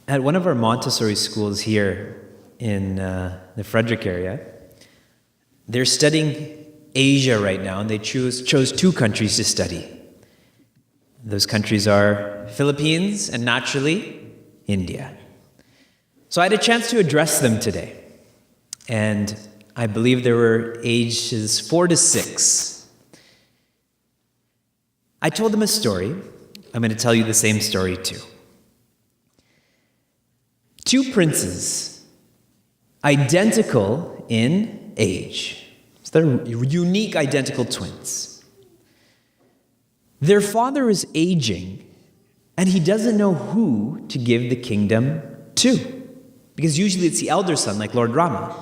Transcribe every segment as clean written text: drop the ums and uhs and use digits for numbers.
At one of our Montessori schools here in the Frederick area, they're studying Asia right now, and they chose 2 countries to study. Those countries are Philippines and, naturally, India. So I had a chance to address them today, and I believe there were ages 4 to 6. I told them a story. I'm going to tell you the same story too. 2 princes, identical in age. So they're unique, identical twins. Their father is aging, and he doesn't know who to give the kingdom to. Because usually it's the elder son, like Lord Rama.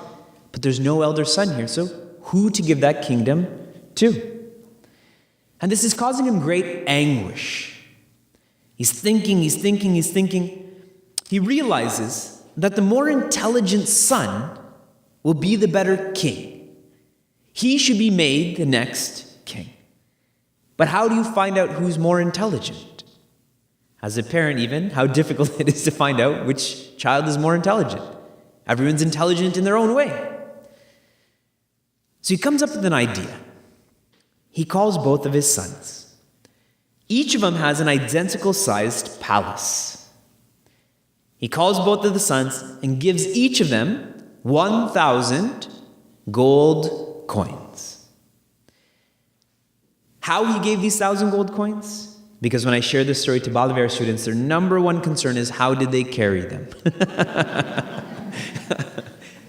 But there's no elder son here, so who to give that kingdom to? And this is causing him great anguish. He's thinking. He realizes that the more intelligent son will be the better king. He should be made the next king. But how do you find out who's more intelligent? As a parent even, how difficult it is to find out which child is more intelligent. Everyone's intelligent in their own way. So he comes up with an idea. He calls both of his sons. Each of them has an identical sized palace. He calls both of the sons and gives each of them 1,000 gold coins. How he gave these 1,000 gold coins? Because when I share this story to Balavar students, their number one concern is how did they carry them?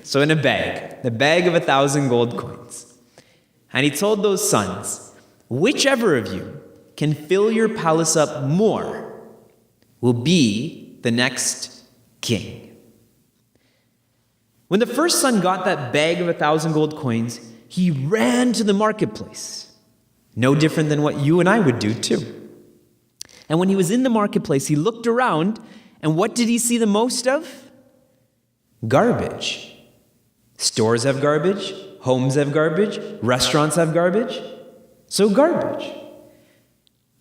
So in a bag, the bag of 1,000 gold coins. And he told those sons, whichever of you can fill your palace up more will be the next king. When the first son got that bag of 1,000 gold coins, he ran to the marketplace. No different than what you and I would do too. And when he was in the marketplace, he looked around, and what did he see the most of? Garbage. Stores have garbage, homes have garbage, restaurants have garbage. So garbage.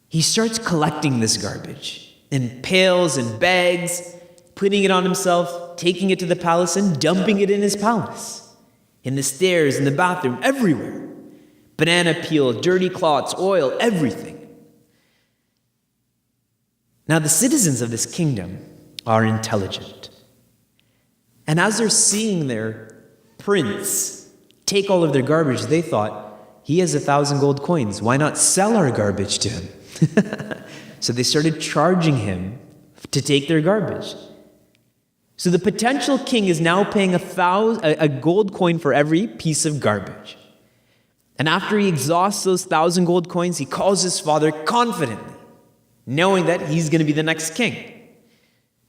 He starts collecting this garbage in pails and bags, putting it on himself, taking it to the palace, and dumping it in his palace. In the stairs, in the bathroom, everywhere. Banana peel, dirty cloths, oil, everything. Now, the citizens of this kingdom are intelligent. And as they're seeing their prince take all of their garbage, they thought, he has 1,000 gold coins. Why not sell our garbage to him? So they started charging him to take their garbage. So the potential king is now paying a gold coin for every piece of garbage. And after he exhausts those 1,000 gold coins, he calls his father confidently, knowing that he's going to be the next king.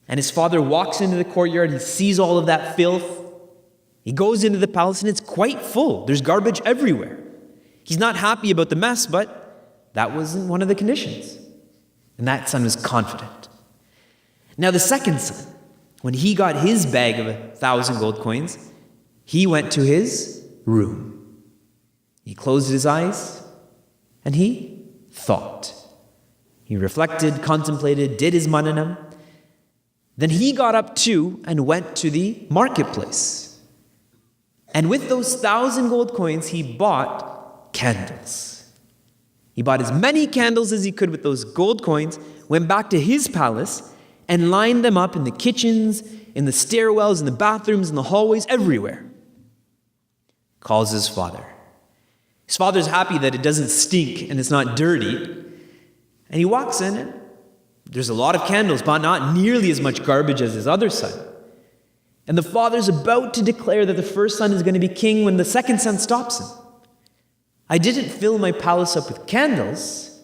And his father walks into the courtyard, he sees all of that filth. He goes into the palace and it's quite full. There's garbage everywhere. He's not happy about the mess, but that wasn't one of the conditions. And that son was confident. Now the second son, when he got his bag of 1,000 gold coins, he went to his room. He closed his eyes and he thought. He reflected, contemplated, did his mananam. Then he got up too and went to the marketplace. And with those 1,000 gold coins, he bought candles. He bought as many candles as he could with those gold coins, went back to his palace, and lined them up in the kitchens, in the stairwells, in the bathrooms, in the hallways, everywhere. Calls his father. His father's happy that it doesn't stink and it's not dirty. And he walks in, and there's a lot of candles, but not nearly as much garbage as his other son. And the father's about to declare that the first son is going to be king when the second son stops him. I didn't fill my palace up with candles.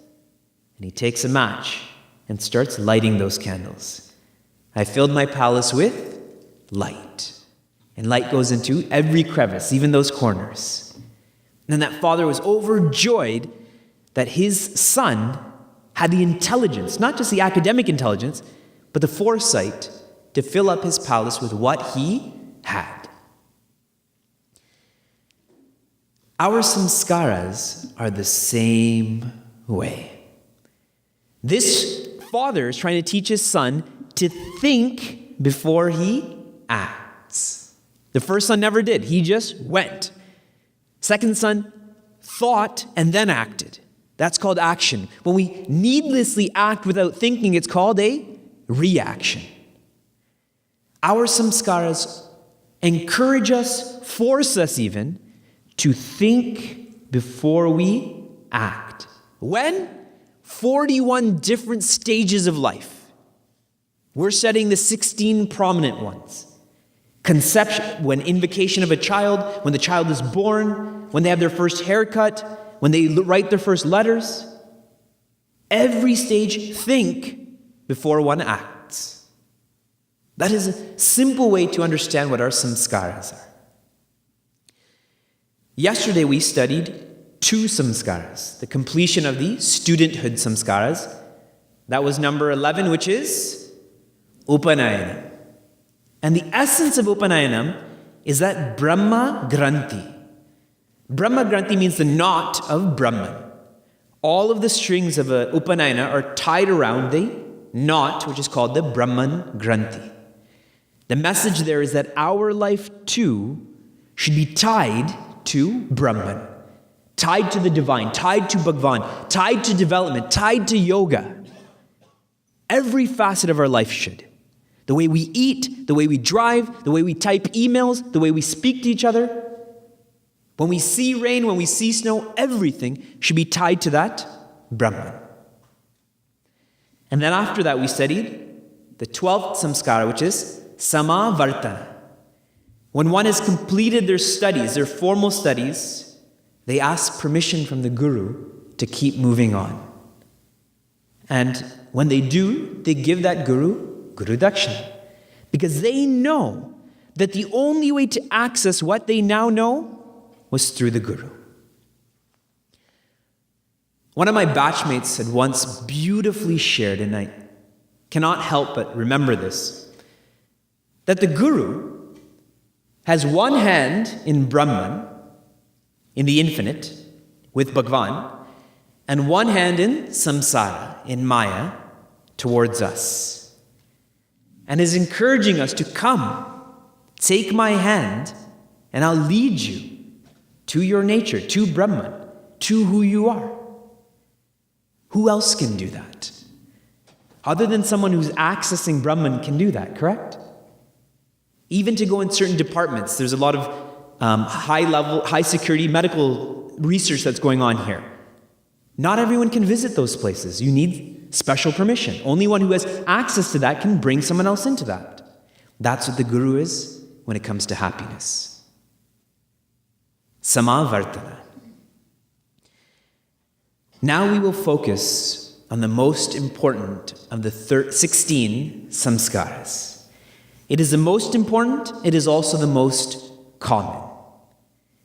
And he takes a match and starts lighting those candles. I filled my palace with light. And light goes into every crevice, even those corners. And that father was overjoyed that his son had the intelligence, not just the academic intelligence, but the foresight to fill up his palace with what he had. Our samskaras are the same way. This father is trying to teach his son to think before he acts. The first son never did. He just went. Second son thought and then acted. That's called action. When we needlessly act without thinking, it's called a reaction. Our samskaras encourage us, force us even, to think before we act. When? 41 different stages of life. We're studying the 16 prominent ones. Conception, when invocation of a child, when the child is born, when they have their first haircut, when they write their first letters. Every stage, think before one acts. That is a simple way to understand what our samskaras are. Yesterday we studied 2 samskaras, the completion of the studenthood samskaras. That was number 11, which is Upanayana. And the essence of Upanayanam is that Brahma Granthi. Brahma Granthi means the knot of Brahman. All of the strings of a Upanayana are tied around the knot, which is called the Brahman Granthi. The message there is that our life too should be tied to Brahman, tied to the divine, tied to Bhagavan, tied to development, tied to yoga. Every facet of our life should. The way we eat, the way we drive, the way we type emails, the way we speak to each other. When we see rain, when we see snow, everything should be tied to that Brahman. And then after that we studied the 12th samskara, which is Samavartana. When one has completed their studies, their formal studies, they ask permission from the guru to keep moving on. And when they do, they give that guru Guru Dakshina, because they know that the only way to access what they now know was through the guru. One of my batchmates had once beautifully shared, and I cannot help but remember this, that the guru has one hand in Brahman, in the infinite, with Bhagavan, and one hand in samsara, in Maya, towards us. And is encouraging us to come, take my hand, and I'll lead you to your nature, to Brahman, to who you are. Who else can do that? Other than someone who's accessing Brahman can do that, correct? Even to go in certain departments, there's a lot of high security medical research that's going on here. Not everyone can visit those places. You need special permission. Only one who has access to that can bring someone else into that. That's what the guru is when it comes to happiness. Samavartana. Now we will focus on the most important of the 16 samskaras. It is the most important, it is also the most common.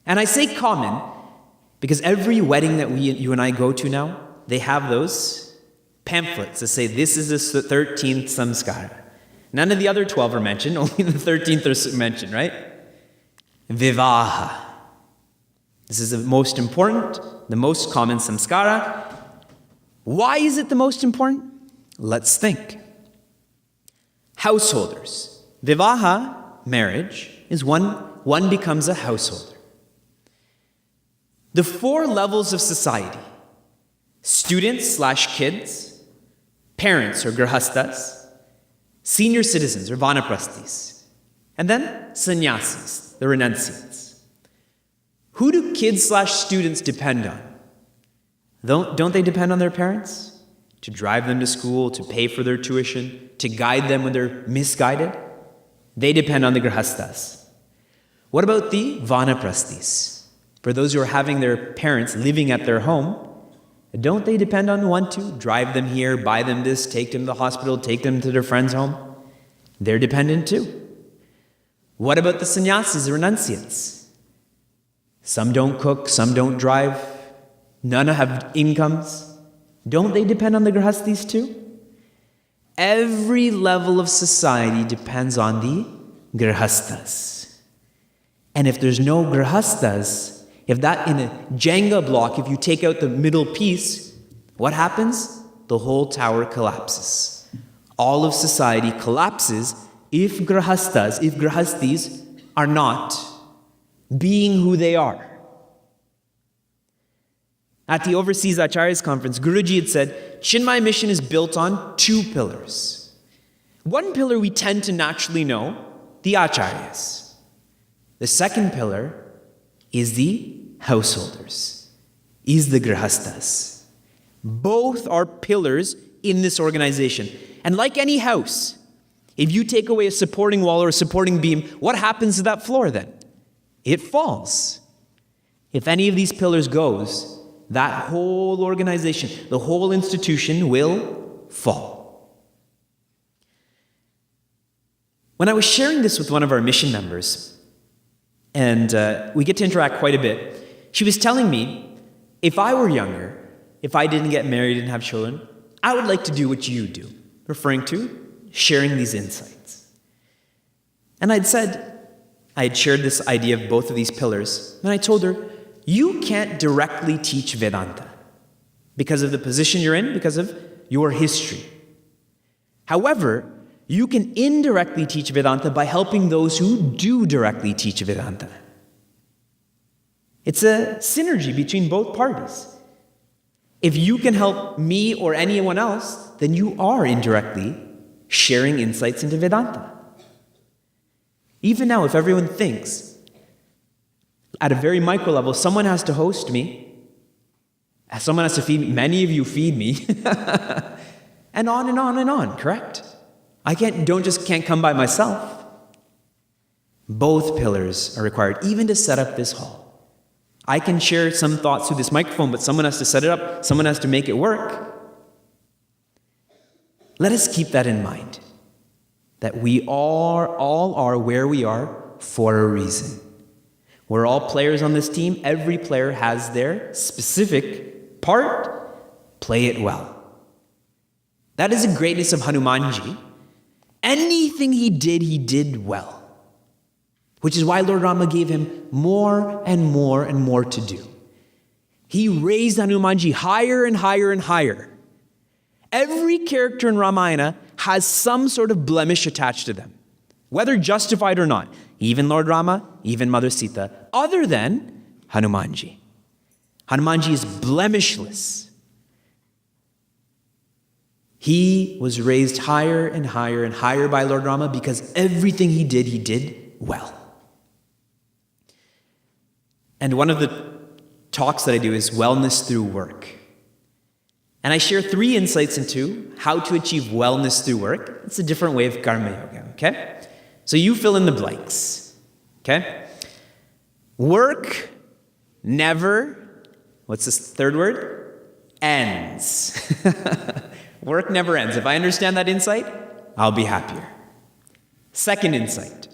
And I say common because every wedding that you and I go to now, they have those pamphlets that say this is the 13th samskara. None of the other 12 are mentioned, only the 13th are mentioned, right? Vivaha. This is the most important, the most common samskara. Why is it the most important? Let's think. Householders. Vivaha, marriage, is one becomes a householder. The 4 levels of society, students/kids, parents or grahastas, senior citizens or vanaprasthis, and then sannyasis, the renunciates. Who do kids/students depend on? Don't they depend on their parents? To drive them to school, to pay for their tuition, to guide them when they're misguided? They depend on the grahastas. What about the vanaprasthis? For those who are having their parents living at their home, don't they depend on one to drive them here, buy them this, take them to the hospital, take them to their friend's home? They're dependent too. What about the sannyasis, the renunciates? Some don't cook, some don't drive, none have incomes. Don't they depend on the grahastis too? Every level of society depends on the grahastas. And if there's no grahastas, if that in a Jenga block, if you take out the middle piece, what happens? The whole tower collapses. All of society collapses if grahastis are not being who they are. At the Overseas Acharyas Conference, Guruji had said, Chinmaya mission is built on 2 pillars. One pillar we tend to naturally know, the Acharyas. The second pillar is the householders, is the grahastas. Both are pillars in this organization. And like any house, if you take away a supporting wall or a supporting beam, what happens to that floor then? It falls. If any of these pillars goes, that whole organization, the whole institution will fall. When I was sharing this with one of our mission members, and we get to interact quite a bit, she was telling me, if I were younger, if I didn't get married and have children, I would like to do what you do, referring to sharing these insights. And I had shared this idea of both of these pillars, and I told her, you can't directly teach Vedanta because of the position you're in, because of your history. However, you can indirectly teach Vedanta by helping those who do directly teach Vedanta. It's a synergy between both parties. If you can help me or anyone else, then you are indirectly sharing insights into Vedanta. Even now, if everyone thinks, at a very micro level, someone has to host me, someone has to feed me, many of you feed me, and on and on and on, correct? I can't come by myself. Both pillars are required, even to set up this hall. I can share some thoughts through this microphone, but someone has to set it up, someone has to make it work. Let us keep that in mind, that we all are where we are for a reason. We're all players on this team. Every player has their specific part. Play it well. That is the greatness of Hanumanji. Anything he did well. Which is why Lord Rama gave him more and more and more to do. He raised Hanumanji higher and higher and higher. Every character in Ramayana has some sort of blemish attached to them, whether justified or not. Even Lord Rama, even Mother Sita, other than Hanumanji. Hanumanji is blemishless. He was raised higher and higher and higher by Lord Rama because everything he did well. And one of the talks that I do is wellness through work. And I share 3 insights into how to achieve wellness through work. It's a different way of karma yoga, okay? So you fill in the blanks, okay? Work never, what's this third word? Ends. Work never ends. If I understand that insight, I'll be happier. Second insight.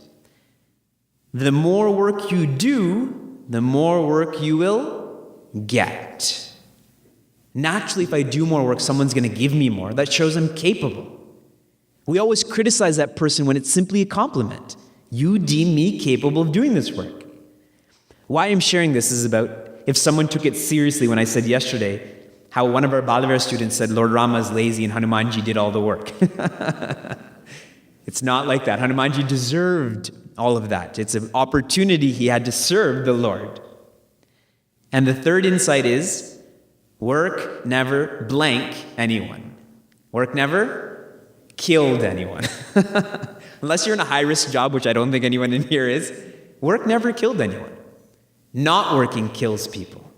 The more work you do, the more work you will get. Naturally, if I do more work, someone's going to give me more. That shows I'm capable. We always criticize that person when it's simply a compliment. You deem me capable of doing this work. Why I'm sharing this is about if someone took it seriously when I said yesterday how one of our Balavar students said Lord Rama is lazy and Hanumanji did all the work. It's not like that. Hanumanji deserved all of that. It's an opportunity he had to serve the Lord. And the third insight is, work never blank anyone. Work never killed anyone. Unless you're in a high-risk job, which I don't think anyone in here is, work never killed anyone. Not working kills people.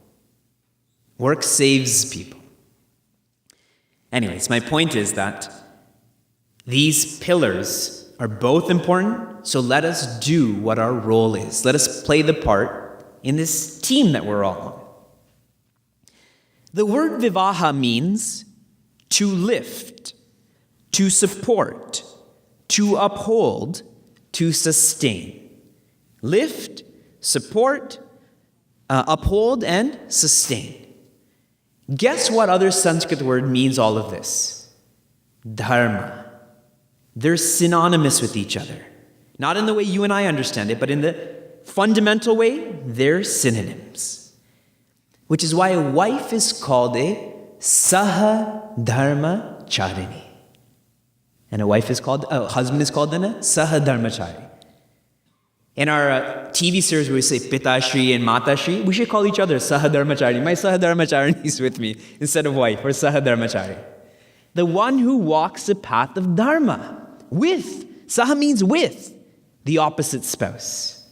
Work saves people. Anyways, my point is that these pillars are both important, so let us do what our role is. Let us play the part in this team that we're all on. The word vivaha means to lift, to support, to uphold, to sustain. Lift, support, uphold, and sustain. Guess what other Sanskrit word means all of this? Dharma. They're synonymous with each other. Not in the way you and I understand it, but in the fundamental way, they're synonyms. Which is why a wife is called a saha dharma charini. And a husband is called then a Sahadharmachari. In our TV series where we say Pitashri and Matashri, we should call each other Sahadharmachari. My Sahadharmachari is with me instead of wife, or Sahadharmachari. The one who walks the path of Dharma. With. Saha means with the opposite spouse.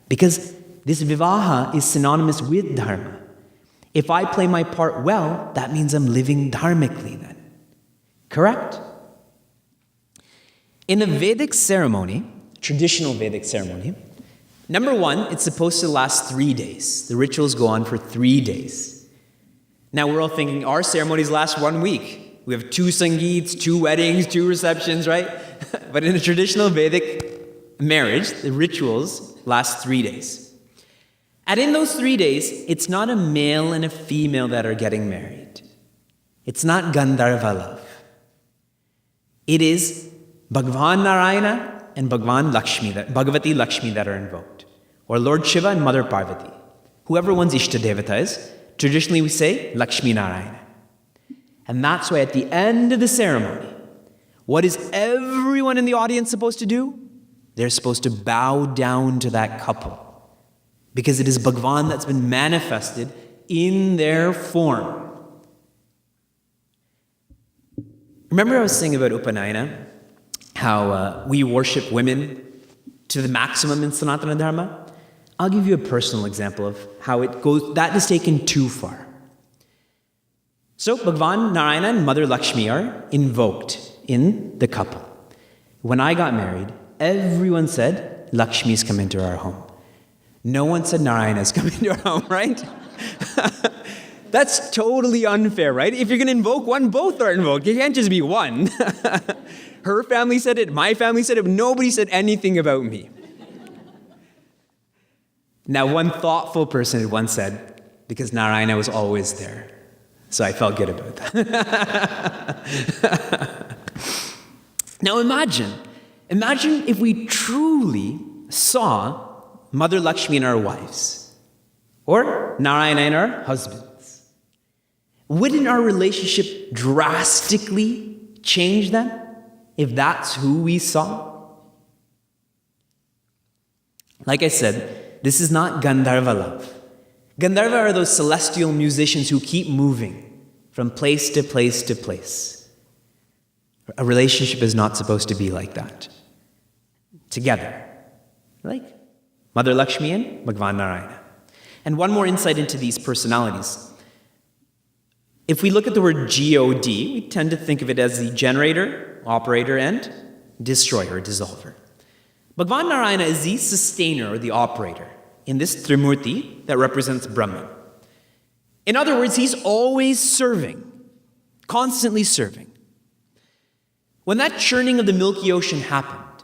Because this vivaha is synonymous with Dharma. If I play my part well, that means I'm living dharmically then. Correct? In a Vedic ceremony, traditional Vedic ceremony, number one, it's supposed to last 3 days. The rituals go on for 3 days. Now we're all thinking our ceremonies last 1 week. We have 2 sangeets, 2 weddings, 2 receptions, right? But in a traditional Vedic marriage, the rituals last 3 days. And in those 3 days, it's not a male and a female that are getting married. It's not Gandharva love. It is Bhagavan Narayana and Bhagavati Lakshmi that are invoked. Or Lord Shiva and Mother Parvati. Whoever one's Ishta Devata is, traditionally we say Lakshmi Narayana. And that's why at the end of the ceremony, what is everyone in the audience supposed to do? They're supposed to bow down to that couple. Because it is Bhagavan that's been manifested in their form. Remember I was saying about Upanayana? How we worship women to the maximum in Sanatana Dharma? I'll give you a personal example of how it goes. That is taken too far. So Bhagavan Narayana and Mother Lakshmi are invoked in the couple. When I got married, everyone said, Lakshmi's come into our home. No one said Narayana's come into our home, right? That's totally unfair, right? If you're going to invoke one, both are invoked. You can't just be one. Her family said it, my family said it, nobody said anything about me. Now, one thoughtful person had once said, because Narayana was always there. So I felt good about that. Now imagine if we truly saw Mother Lakshmi and our wives, or Narayana and our husbands. Wouldn't our relationship drastically change then, if that's who we saw? Like I said, this is not Gandharva love. Gandharva are those celestial musicians who keep moving from place to place to place. A relationship is not supposed to be like that. Together. Like Mother Lakshmi and Bhagavan Narayana. And one more insight into these personalities. If we look at the word G-O-D, we tend to think of it as the generator, operator, and destroyer, dissolver. Bhagavan Narayana is the sustainer or the operator in this Trimurti that represents Brahman. In other words, he's always serving, constantly serving. When that churning of the Milky Ocean happened,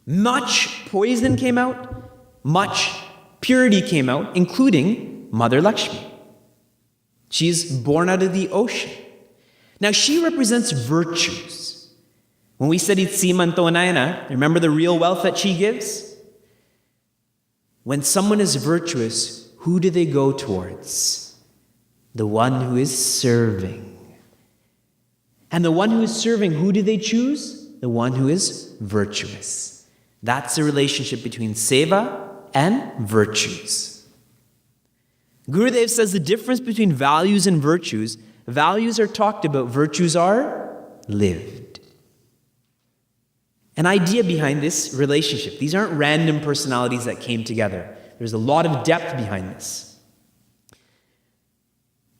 much poison came out, much purity came out, including Mother Lakshmi. She's born out of the ocean. Now she represents virtues. When we studied Simantonayana, remember the real wealth that she gives? When someone is virtuous, who do they go towards? The one who is serving. And the one who is serving, who do they choose? The one who is virtuous. That's the relationship between seva and virtues. Gurudev says the difference between values and virtues, values are talked about, virtues are lived. An idea behind this relationship. These aren't random personalities that came together. There's a lot of depth behind this.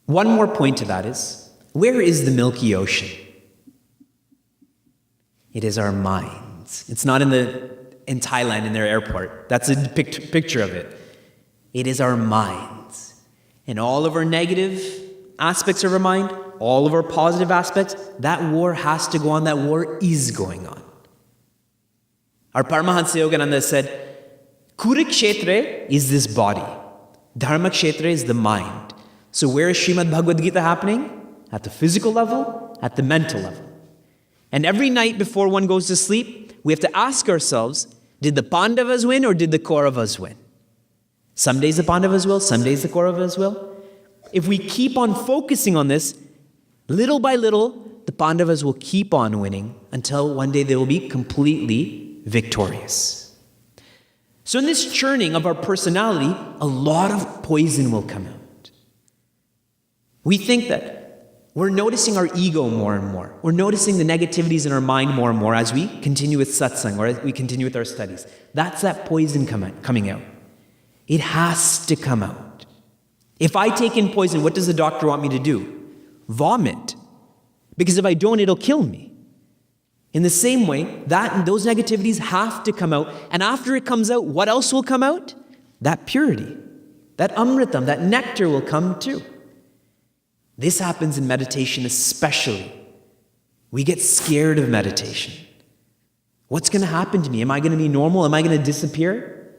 One more point to that is, where is the Milky Ocean? It is our minds. It's not in Thailand in their airport. That's a picture of it. It is our minds. And all of our negative aspects of our mind, all of our positive aspects, that war has to go on. That war is going on. Our Paramahansa Yogananda said, Kurukshetra is this body. Dharmakshetra is the mind. So where is Srimad Bhagavad Gita happening? At the physical level, at the mental level. And every night before one goes to sleep, we have to ask ourselves, did the Pandavas win or did the Kauravas win? Some days the Pandavas will, some days the Kauravas will. If we keep on focusing on this, Little by little, the Pandavas will keep on winning until one day they will be completely victorious. So in this churning of our personality, a lot of poison will come out. We think that we're noticing our ego more and more. We're noticing the negativities in our mind more and more as we continue with satsang or as we continue with our studies. That's that poison coming out. It has to come out. If I take in poison, what does the doctor want me to do? Vomit. Because if I don't, it'll kill me. In the same way, those negativities have to come out. And after it comes out, what else will come out? That purity. That amritam, that nectar will come too. This happens in meditation especially. We get scared of meditation. What's going to happen to me? Am I going to be normal? Am I going to disappear?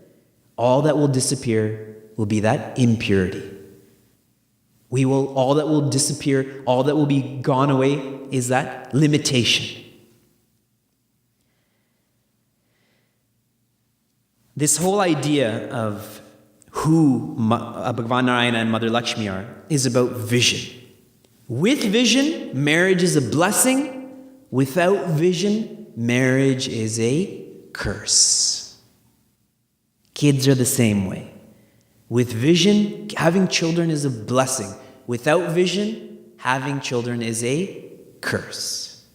All that will disappear will be that impurity. All that will disappear, all that will be gone away is that limitation. This whole idea of who Bhagavan Narayana and Mother Lakshmi are is about vision. With vision, marriage is a blessing. Without vision, marriage is a curse. Kids are the same way. With vision, having children is a blessing. Without vision, having children is a curse.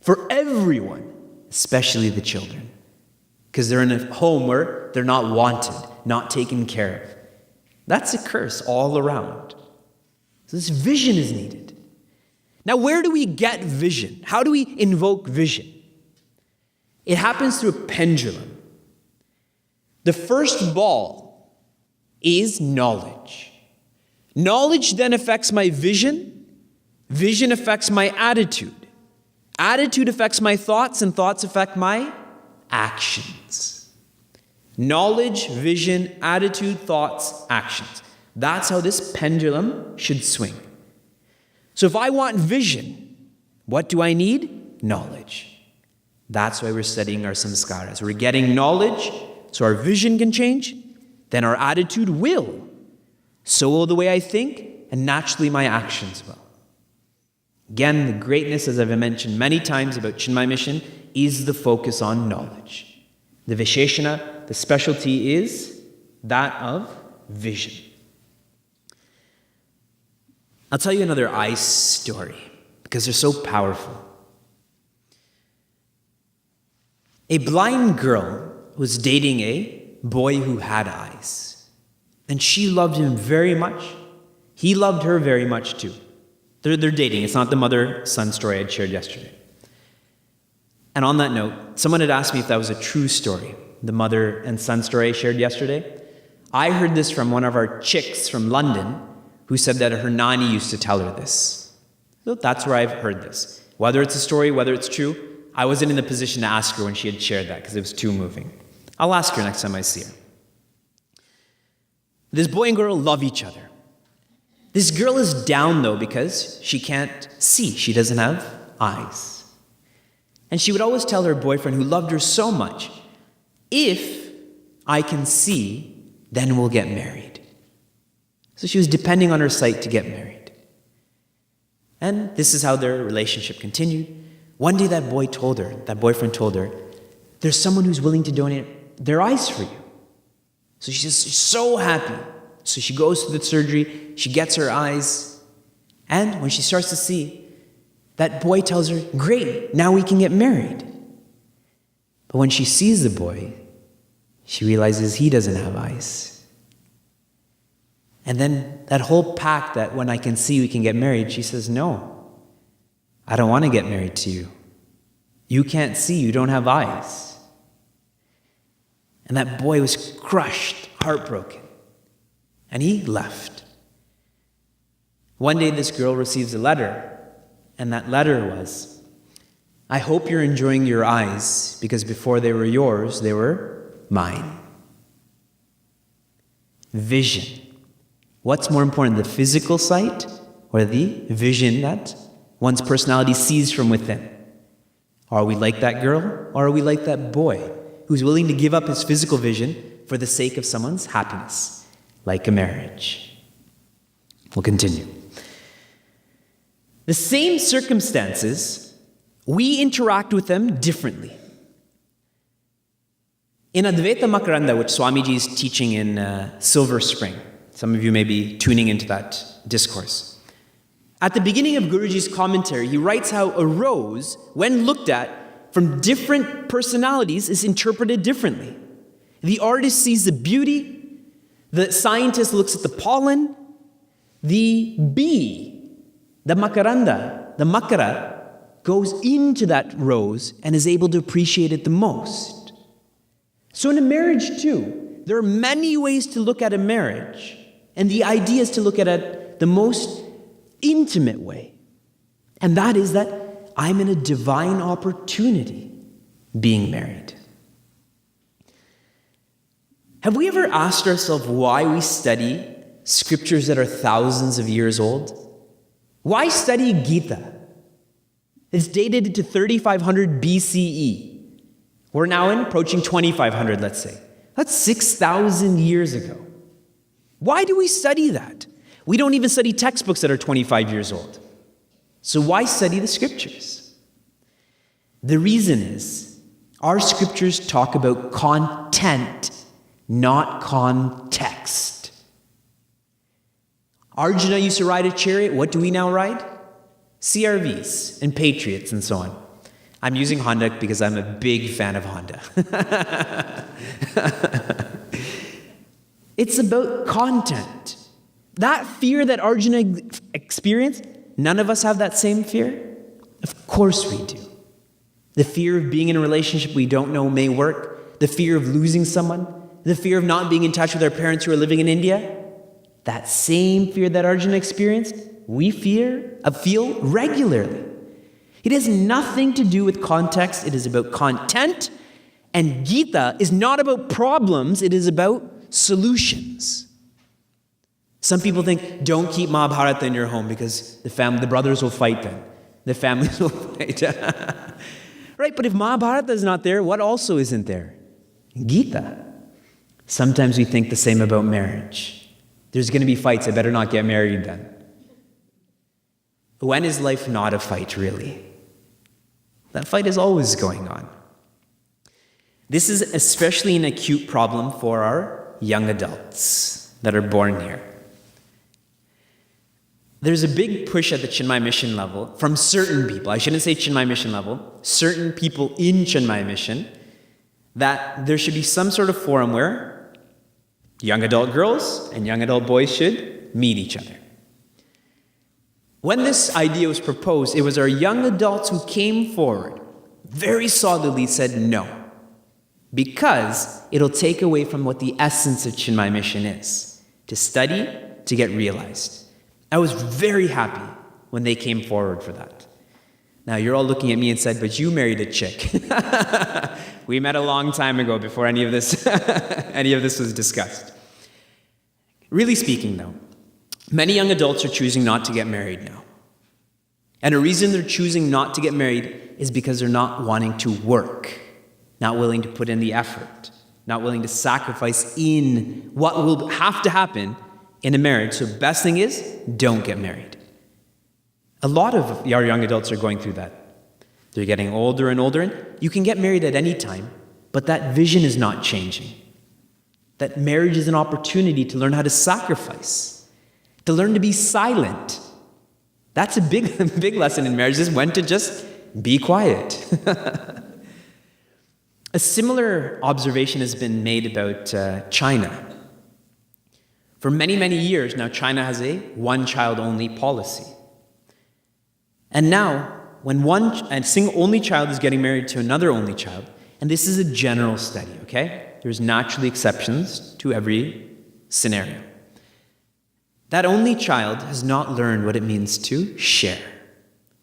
For everyone, especially the children. Because they're in a home where they're not wanted, not taken care of. That's a curse all around. So this vision is needed. Now, where do we get vision? How do we invoke vision? It happens through a pendulum. The first ball is knowledge. Knowledge then affects my vision. Vision affects my attitude. Attitude affects my thoughts, and thoughts affect my actions. Knowledge, vision, attitude, thoughts, actions. That's how this pendulum should swing. So if I want vision, what do I need? Knowledge. That's why we're studying our samskaras. We're getting knowledge so our vision can change, then our attitude will. So will the way I think, and naturally my actions will. Again, the greatness, as I've mentioned many times about Chinmay Mission, is the focus on knowledge. The Visheshana, the specialty is that of vision. I'll tell you another eyes story, because they're so powerful. A blind girl was dating a boy who had eyes. And she loved him very much. He loved her very much too. They're dating. It's not the mother-son story I shared yesterday. And on that note, someone had asked me if that was a true story, the mother and son story I shared yesterday. I heard this from one of our chicks from London who said that her nani used to tell her this. So that's where I've heard this. Whether it's a story, whether it's true, I wasn't in the position to ask her when she had shared that because it was too moving. I'll ask her next time I see her. This boy and girl love each other. This girl is down, though, because she can't see. She doesn't have eyes. And she would always tell her boyfriend, who loved her so much, if I can see, then we'll get married. So she was depending on her sight to get married. And this is how their relationship continued. One day that boyfriend told her, there's someone who's willing to donate their eyes for you. So she's so happy. So she goes to the surgery, she gets her eyes, and when she starts to see, that boy tells her, great, now we can get married. But when she sees the boy, she realizes he doesn't have eyes. And then that whole pact that when I can see we can get married, she says, no, I don't want to get married to you. You can't see, you don't have eyes. And that boy was crushed, heartbroken. And he left. One day this girl receives a letter, and that letter was, I hope you're enjoying your eyes, because before they were yours, they were mine. Vision. What's more important, the physical sight or the vision that one's personality sees from within? Are we like that girl, or are we like that boy who's willing to give up his physical vision for the sake of someone's happiness, like a marriage? We'll continue. The same circumstances, we interact with them differently. In Advaita Makaranda, which Swamiji is teaching in Silver Spring, some of you may be tuning into that discourse. At the beginning of Guruji's commentary, he writes how a rose, when looked at from different personalities, is interpreted differently. The artist sees the beauty, the scientist looks at the pollen, the bee, the makaranda, the makara, goes into that rose and is able to appreciate it the most. So in a marriage too, there are many ways to look at a marriage, and the idea is to look at it the most intimate way. And that is that I'm in a divine opportunity being married. Have we ever asked ourselves why we study scriptures that are thousands of years old? Why study Gita? It's dated to 3500 BCE. We're now approaching 2500, let's say. That's 6,000 years ago. Why do we study that? We don't even study textbooks that are 25 years old. So why study the scriptures? The reason is our scriptures talk about content, not context. Arjuna used to ride a chariot. What do we now ride? CRVs and Patriots and so on. I'm using Honda because I'm a big fan of Honda. It's about content. That fear that Arjuna experienced, none of us have that same fear? Of course we do. The fear of being in a relationship we don't know may work, the fear of losing someone, the fear of not being in touch with our parents who are living in India. That same fear that Arjuna experienced, we feel regularly. It has nothing to do with context. It is about content. And Gita is not about problems. It is about solutions. Some people think, don't keep Mahabharata in your home because the brothers will fight then. The families will fight. Right, but if Mahabharata is not there, what also isn't there? Gita. Sometimes we think the same about marriage. There's going to be fights. I better not get married then. When is life not a fight, really? That fight is always going on. This is especially an acute problem for our young adults that are born here. There's a big push at the Chinmaya Mission level from certain people, I shouldn't say Chinmaya Mission level, certain people in Chinmaya Mission, that there should be some sort of forum where young adult girls and young adult boys should meet each other. When this idea was proposed, it was our young adults who came forward, very solidly said no, because it'll take away from what the essence of Chinmaya Mission is, to study, to get realized. I was very happy when they came forward for that. Now, you're all looking at me and said, but you married a chick. We met a long time ago before any of this was discussed. Really speaking, though, many young adults are choosing not to get married now. And a reason they're choosing not to get married is because they're not wanting to work, not willing to put in the effort, not willing to sacrifice in what will have to happen in a marriage. So the best thing is, don't get married. A lot of our young adults are going through that. They're getting older and older, and you can get married at any time, but that vision is not changing. That marriage is an opportunity to learn how to sacrifice, to learn to be silent. That's a big lesson in marriage, is when to just be quiet. A similar observation has been made about China. For many, many years now, China has a one-child-only policy. And now, when a single only child is getting married to another only child, and this is a general study, okay? There's naturally exceptions to every scenario. That only child has not learned what it means to share,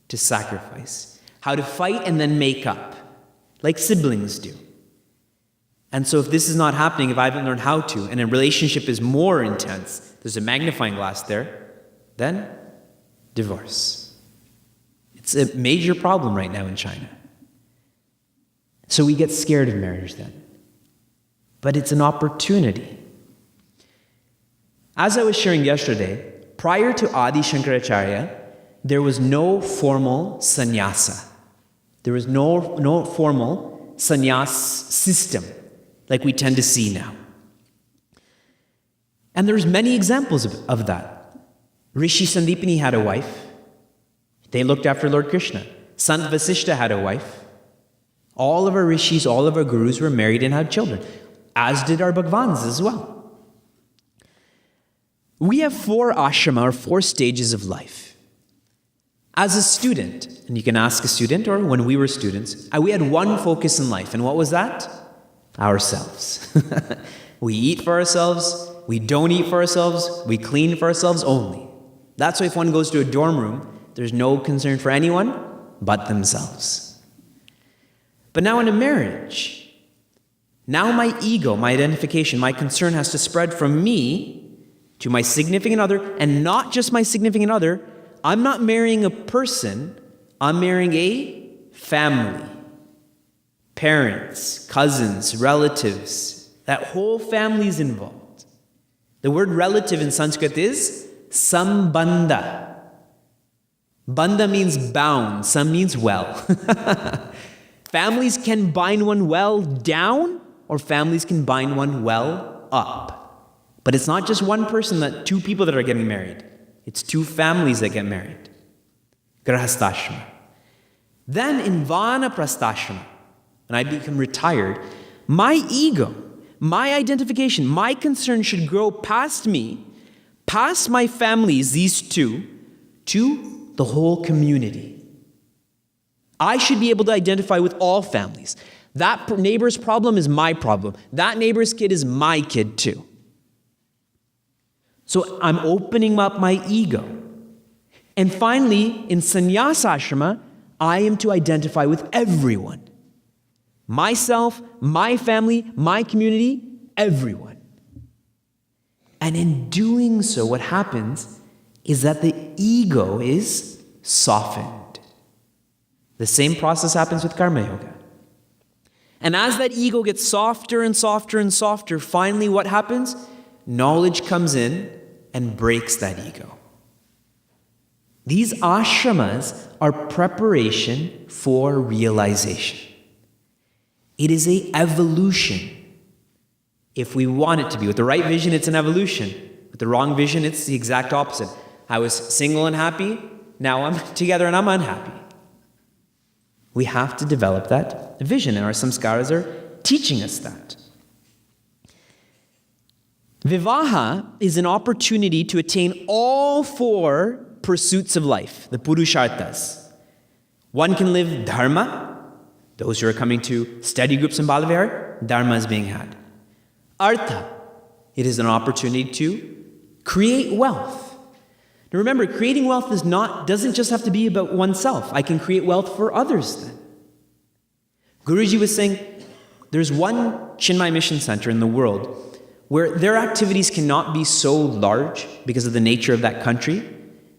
to sacrifice, how to fight and then make up, like siblings do. And so if this is not happening, if I haven't learned how to, and a relationship is more intense, there's a magnifying glass there, then divorce. It's a major problem right now in China. So we get scared of marriage then. But it's an opportunity. As I was sharing yesterday, prior to Adi Shankaracharya, there was no formal sannyasa. There was no formal sannyas system like we tend to see now. And there's many examples of that. Rishi Sandipani had a wife. They looked after Lord Krishna. Sant Vasishta had a wife. All of our rishis, all of our gurus were married and had children, as did our Bhagavans as well. We have 4 ashrama, or 4 stages of life. As a student, and you can ask a student, or when we were students, we had one focus in life, and what was that? Ourselves. We eat for ourselves, we don't eat for ourselves, we clean for ourselves only. That's why if one goes to a dorm room, there's no concern for anyone but themselves. But now in a marriage, now my ego, my identification, my concern has to spread from me to my significant other, and not just my significant other. I'm not marrying a person, I'm marrying a family. Parents, cousins, relatives, that whole family is involved. The word relative in Sanskrit is sambandha. Bandha means bound, sam means well. Families can bind one well down, or families can bind one well up. But it's not just one person, 2 people that are getting married. It's 2 families that get married. Grahasthashrama. Then in Vanaprastha, when I become retired, my ego, my identification, my concern should grow past me, past my families, these 2, to the whole community. I should be able to identify with all families. That neighbor's problem is my problem. That neighbor's kid is my kid too. So I'm opening up my ego. And finally, in sannyasashrama, I am to identify with everyone. Myself, my family, my community, everyone. And in doing so, what happens is that the ego is softened. The same process happens with karma yoga. And as that ego gets softer and softer and softer, finally what happens? Knowledge comes in and breaks that ego. These ashramas are preparation for realization. It is an evolution. If we want it to be. With the right vision, it's an evolution. With the wrong vision, it's the exact opposite. I was single and happy, now I'm together and I'm unhappy. We have to develop that vision, and our samskaras are teaching us that. Vivaha is an opportunity to attain all 4 pursuits of life, the purusharthas. One can live dharma. Those who are coming to study groups in Balavihar, dharma is being had. Artha, it is an opportunity to create wealth. Now remember, creating wealth doesn't just have to be about oneself. I can create wealth for others then. Guruji was saying, there's one Chinmay Mission Center in the world where their activities cannot be so large because of the nature of that country,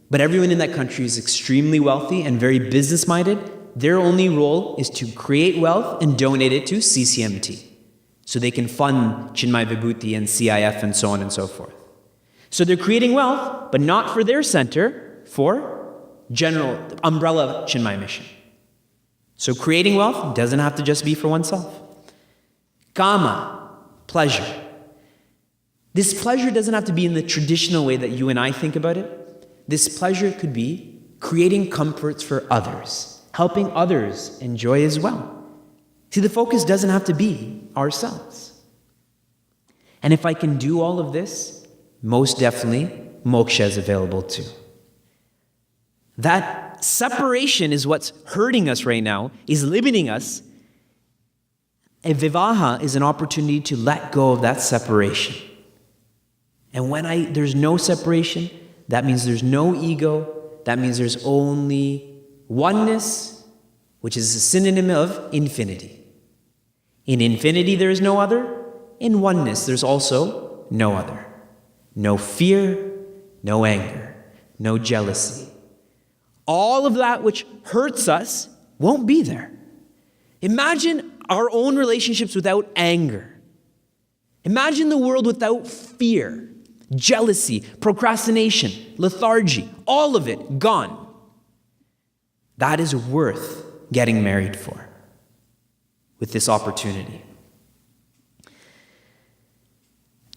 but everyone in that country is extremely wealthy and very business-minded. Their only role is to create wealth and donate it to CCMT, so they can fund Chinmay Vibhuti and CIF and so on and so forth. So they're creating wealth, but not for their center, for general umbrella Chinmay Mission. So creating wealth doesn't have to just be for oneself. Kama, pleasure. This pleasure doesn't have to be in the traditional way that you and I think about it. This pleasure could be creating comforts for others, helping others enjoy as well. See, the focus doesn't have to be ourselves. And if I can do all of this, most definitely, moksha is available too. That separation is what's hurting us right now, is limiting us. A vivaha is an opportunity to let go of that separation. And when there's no separation, that means there's no ego, that means there's only oneness, which is a synonym of infinity. In infinity, there is no other. In oneness, there's also no other. No fear, no anger, no jealousy. All of that which hurts us won't be there. Imagine our own relationships without anger. Imagine the world without fear, jealousy, procrastination, lethargy, all of it gone. That is worth getting married for, with this opportunity.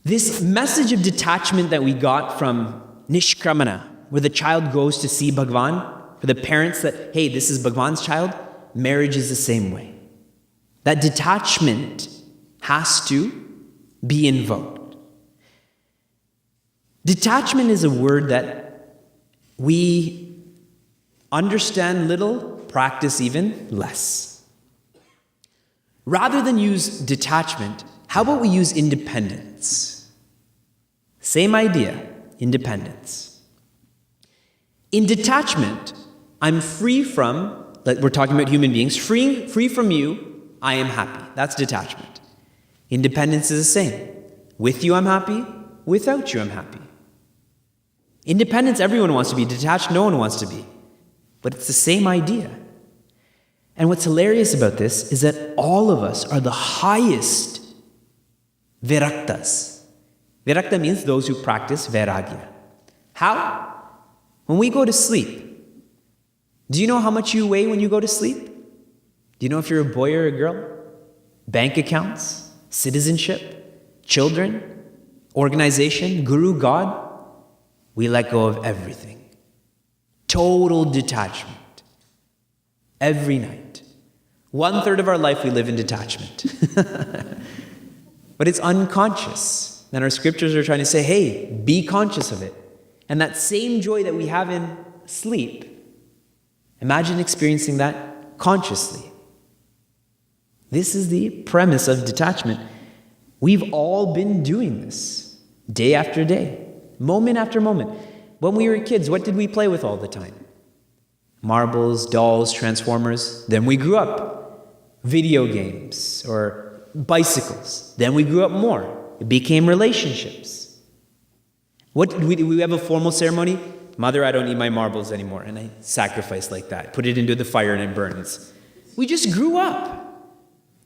This message of detachment that we got from Nishkramana, where the child goes to see Bhagwan, for the parents that, hey, this is Bhagwan's child, marriage is the same way. That detachment has to be invoked. Detachment is a word that we understand little, practice even less. Rather than use detachment, how about we use independence? Same idea, independence. In detachment, I'm free from, like we're talking about human beings, free from you, I am happy. That's detachment. Independence is the same. With you, I'm happy. Without you, I'm happy. Independence, everyone wants to be. Detached, no one wants to be. But it's the same idea. And what's hilarious about this is that all of us are the highest viraktas. Virakta means those who practice vairagya. How? When we go to sleep. Do you know how much you weigh when you go to sleep? Do you know if you're a boy or a girl? Bank accounts, citizenship, children, organization, guru, God. We let go of everything. Total detachment. Every night. 1/3 of our life we live in detachment. But it's unconscious. And our scriptures are trying to say, hey, be conscious of it. And that same joy that we have in sleep, imagine experiencing that consciously. This is the premise of detachment. We've all been doing this day after day, moment after moment. When we were kids, what did we play with all the time? Marbles, dolls, transformers. Then we grew up. Video games or bicycles. Then we grew up more. It became relationships. What did we have a formal ceremony? Mother, I don't need my marbles anymore. And I sacrifice like that. Put it into the fire and it burns. We just grew up.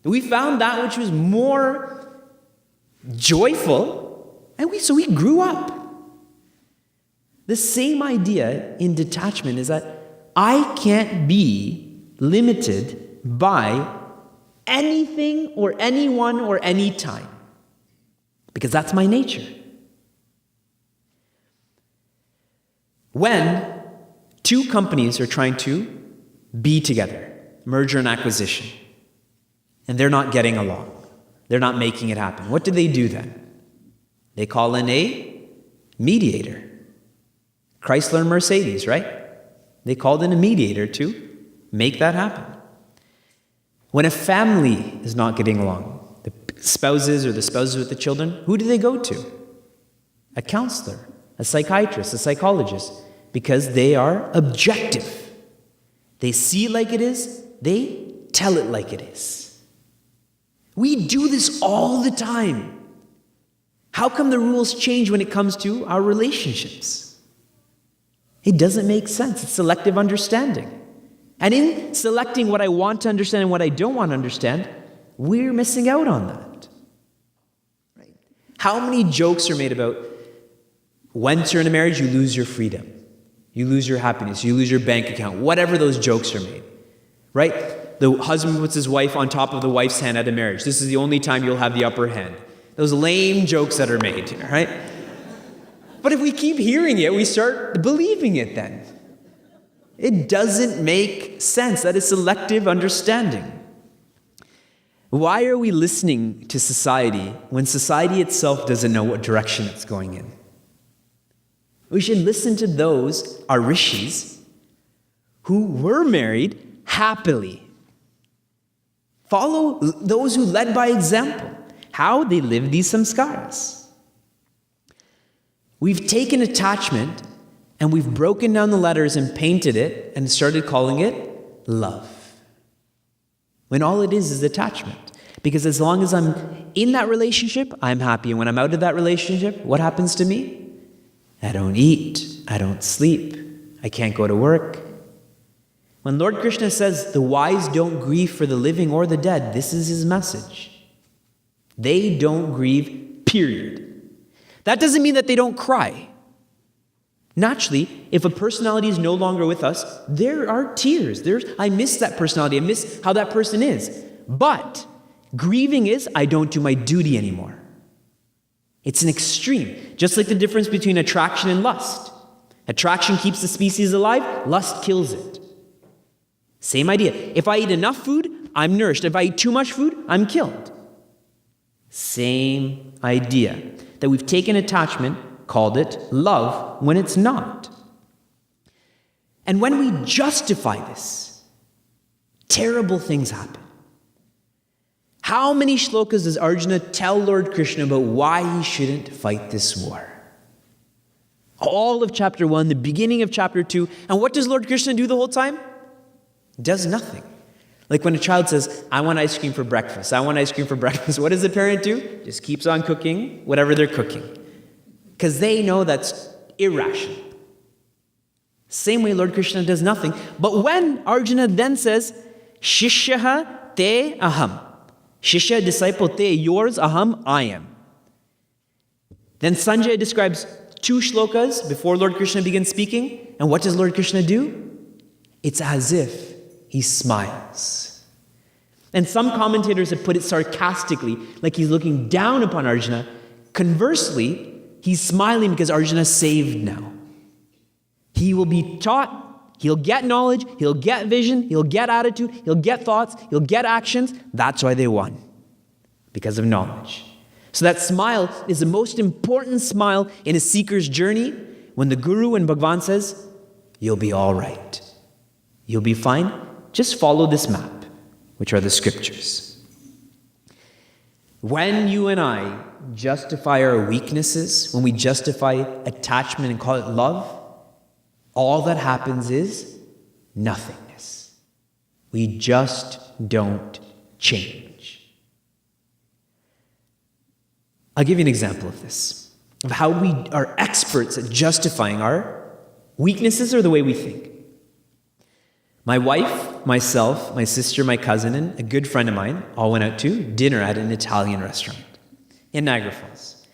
We found that which was more joyful. And so we grew up. The same idea in detachment is that I can't be limited by anything or anyone or any time. Because that's my nature. When two companies are trying to be together, merger and acquisition, and they're not getting along, they're not making it happen, what do they do then? They call in a mediator. Chrysler and Mercedes, right? They called in a mediator to make that happen. When a family is not getting along, the spouses with the children, who do they go to? A counselor, a psychiatrist, a psychologist, because they are objective. They see it like it is, they tell it like it is. We do this all the time. How come the rules change when it comes to our relationships? It doesn't make sense. It's selective understanding. And in selecting what I want to understand and what I don't want to understand, we're missing out on that. Right? How many jokes are made about once you're in a marriage, you lose your freedom. You lose your happiness. You lose your bank account. Whatever those jokes are made. Right? The husband puts his wife on top of the wife's hand at a marriage. This is the only time you'll have the upper hand. Those lame jokes that are made. Right? But if we keep hearing it, we start believing it then. It doesn't make sense. That is selective understanding. Why are we listening to society when society itself doesn't know what direction it's going in? We should listen to those, our rishis, who were married happily. Follow those who led by example, how they lived these samskaras. We've taken attachment and we've broken down the letters and painted it and started calling it love. When all it is attachment. Because as long as I'm in that relationship, I'm happy. And when I'm out of that relationship, what happens to me? I don't eat. I don't sleep. I can't go to work. When Lord Krishna says the wise don't grieve for the living or the dead, this is his message. They don't grieve, period. That doesn't mean that they don't cry. Naturally, if a personality is no longer with us, there are tears. I miss that personality. I miss how that person is. But grieving is, I don't do my duty anymore. It's an extreme, just like the difference between attraction and lust. Attraction keeps the species alive, lust kills it. Same idea. If I eat enough food, I'm nourished. If I eat too much food, I'm killed. Same idea. That we've taken attachment, called it love, when it's not. And when we justify this, terrible things happen. How many shlokas does Arjuna tell Lord Krishna about why he shouldn't fight this war? All of chapter 1, the beginning of chapter 2. And what does Lord Krishna do the whole time? Does nothing. Like when a child says, I want ice cream for breakfast. I want ice cream for breakfast. What does the parent do? Just keeps on cooking whatever they're cooking. Because they know that's irrational. Same way Lord Krishna does nothing. But when Arjuna then says, Shishyaha te aham. Shishya, disciple, te, yours, aham, I am. Then Sanjay describes 2 shlokas before Lord Krishna begins speaking. And what does Lord Krishna do? It's as if he smiles. And some commentators have put it sarcastically, like he's looking down upon Arjuna. Conversely, he's smiling because Arjuna is saved now. He will be taught, he'll get knowledge, he'll get vision, he'll get attitude, he'll get thoughts, he'll get actions. That's why they won, because of knowledge. So that smile is the most important smile in a seeker's journey when the Guru and Bhagavan says, you'll be all right. You'll be fine. Just follow this map, which are the scriptures. When you and I justify our weaknesses, when we justify attachment and call it love, all that happens is nothingness. We just don't change. I'll give you an example of this, of how we are experts at justifying our weaknesses or the way we think. My wife, myself, my sister, my cousin, and a good friend of mine all went out to dinner at an Italian restaurant in Niagara Falls.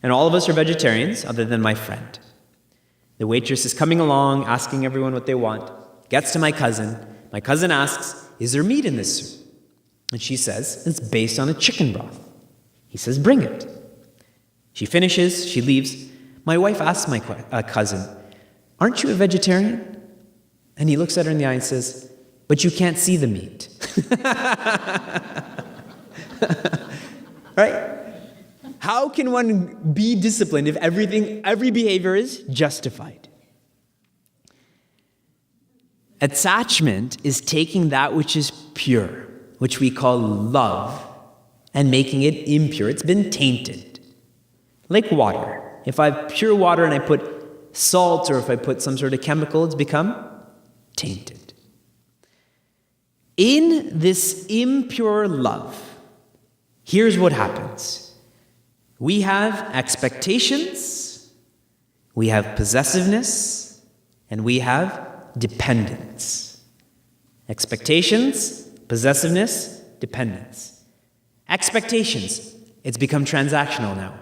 And all of us are vegetarians, other than my friend. The waitress is coming along, asking everyone what they want. Gets to my cousin. My cousin asks, is there meat in this soup? And she says, it's based on a chicken broth. He says, bring it. She finishes, she leaves. My wife asks my cousin, aren't you a vegetarian? And he looks at her in the eye and says, but you can't see the meat. Right? How can one be disciplined if every behavior is justified? Attachment is taking that which is pure, which we call love, and making it impure. It's been tainted. Like water. If I have pure water and I put salt, or if I put some sort of chemical, it's become tainted. In this impure love, here's what happens. We have expectations, we have possessiveness, and we have dependence. Expectations, possessiveness, dependence. Expectations, it's become transactional now.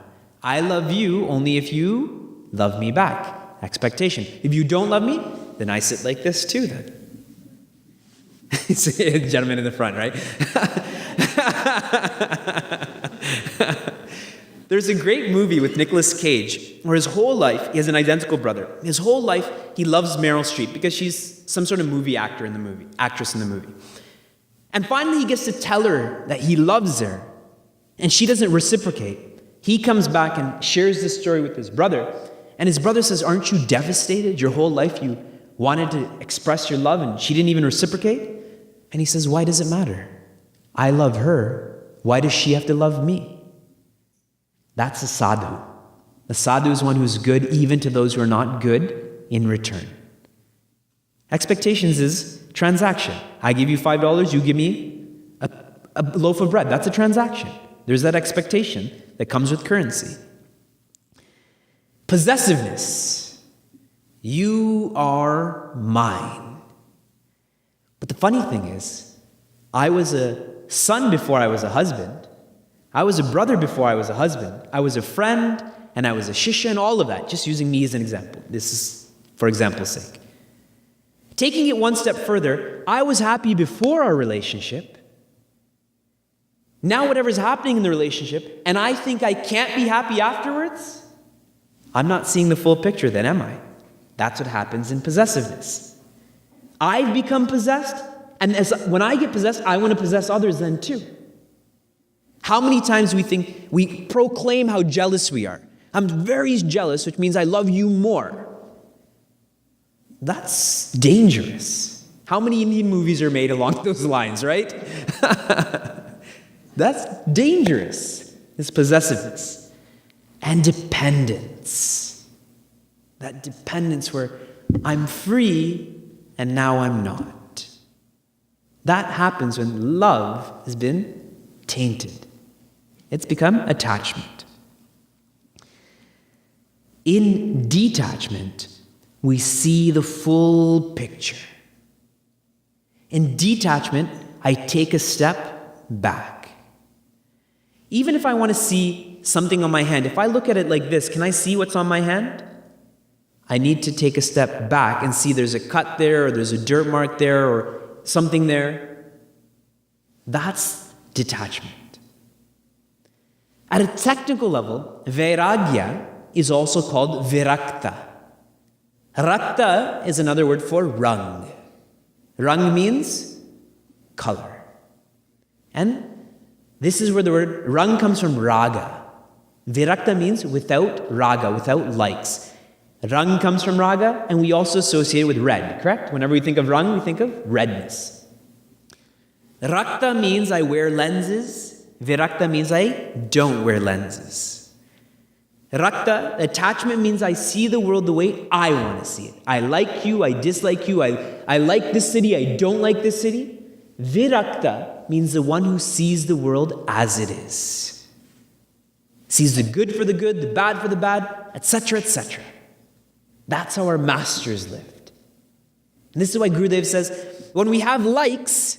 I love you only if you love me back. Expectation. If you don't love me, then I sit like this too then. It's a gentleman in the front, right? There's a great movie with Nicolas Cage where his whole life, he has an identical brother. His whole life, he loves Meryl Streep because she's some sort of actress in the movie. And finally he gets to tell her that he loves her, and she doesn't reciprocate. He comes back and shares this story with his brother, and his brother says, aren't you devastated? Your whole life you wanted to express your love and she didn't even reciprocate? And he says, why does it matter? I love her. Why does she have to love me? That's a sadhu. A sadhu is one who's good even to those who are not good in return. Expectations is transaction. I give you $5, you give me a loaf of bread. That's a transaction. There's that expectation that comes with currency. Possessiveness. You are mine. But the funny thing is, I was a son before I was a husband. I was a brother before I was a husband. I was a friend, and I was a shishya, and all of that, just using me as an example. This is for example's sake. Taking it one step further, I was happy before our relationship. Now whatever's happening in the relationship, and I think I can't be happy afterwards, I'm not seeing the full picture then, am I? That's what happens in possessiveness. I've become possessed, and when I get possessed, I want to possess others then too. How many times we proclaim how jealous we are? I'm very jealous, which means I love you more. That's dangerous. How many Indian movies are made along those lines, right? That's dangerous. It's possessiveness. And dependence. That dependence where I'm free and now I'm not. That happens when love has been tainted. It's become attachment. In detachment, we see the full picture. In detachment, I take a step back. Even if I want to see something on my hand, if I look at it like this, can I see what's on my hand? I need to take a step back and see there's a cut there, or there's a dirt mark there, or something there. That's detachment. At a technical level, vairagya is also called virakta. Rakta is another word for rang. Rang means color. And this is where the word rang comes from raga. Virakta means without raga, without likes. Rang comes from raga, and we also associate it with red, correct? Whenever we think of rang, we think of redness. Rakta means I wear lenses. Virakta means I don't wear lenses. Rakta, attachment, means I see the world the way I want to see it. I like you, I dislike you, I like this city, I don't like this city. Virakta means the one who sees the world as it is. Sees the good for the good, the bad for the bad, etc., etc. That's how our masters lived. And this is why Gurudev says, when we have likes,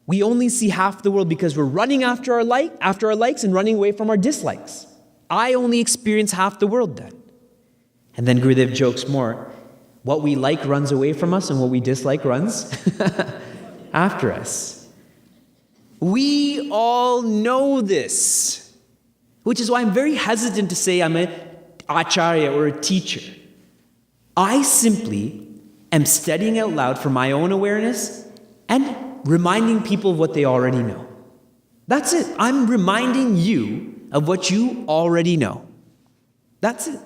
we only see half the world because we're running after our likes and running away from our dislikes. I only experience half the world then. And then Gurudev jokes more. What we like runs away from us, and what we dislike runs after us. We all know this, which is why I'm very hesitant to say I'm an acharya or a teacher. I simply am studying out loud for my own awareness and reminding people of what they already know. That's it. I'm reminding you of what you already know. That's it.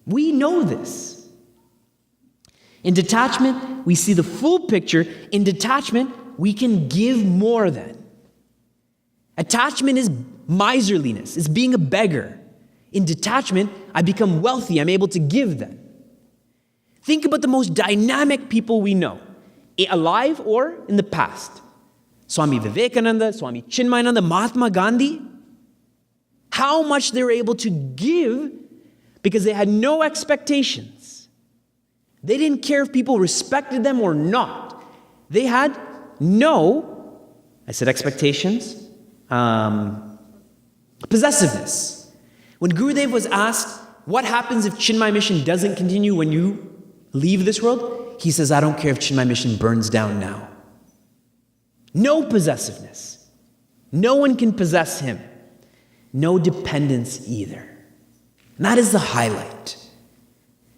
We know this. In detachment, we see the full picture. In detachment, we can give more than. Attachment is miserliness. It's being a beggar. In detachment, I become wealthy. I'm able to give then. Think about the most dynamic people we know, alive or in the past. Swami Vivekananda, Swami Chinmayananda, Mahatma Gandhi. How much they were able to give because they had no expectations. They didn't care if people respected them or not. They had no, I said expectations, possessiveness. When Gurudev was asked, what happens if Chinmay Mission doesn't continue when you leave this world? He says, I don't care if Chinmay Mission burns down now. No possessiveness. No one can possess him. No dependence either. And that is the highlight.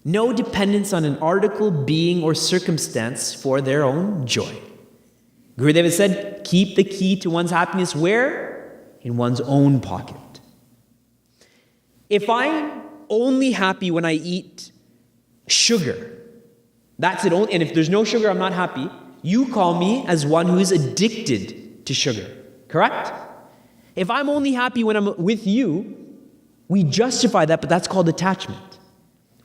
No dependence on an article, being, or circumstance for their own joy. Gurudev has said, keep the key to one's happiness where? In one's own pocket. If I'm only happy when I eat sugar, that's it. And if there's no sugar, I'm not happy. You call me as one who is addicted to sugar, correct? If I'm only happy when I'm with you, we justify that, but that's called attachment.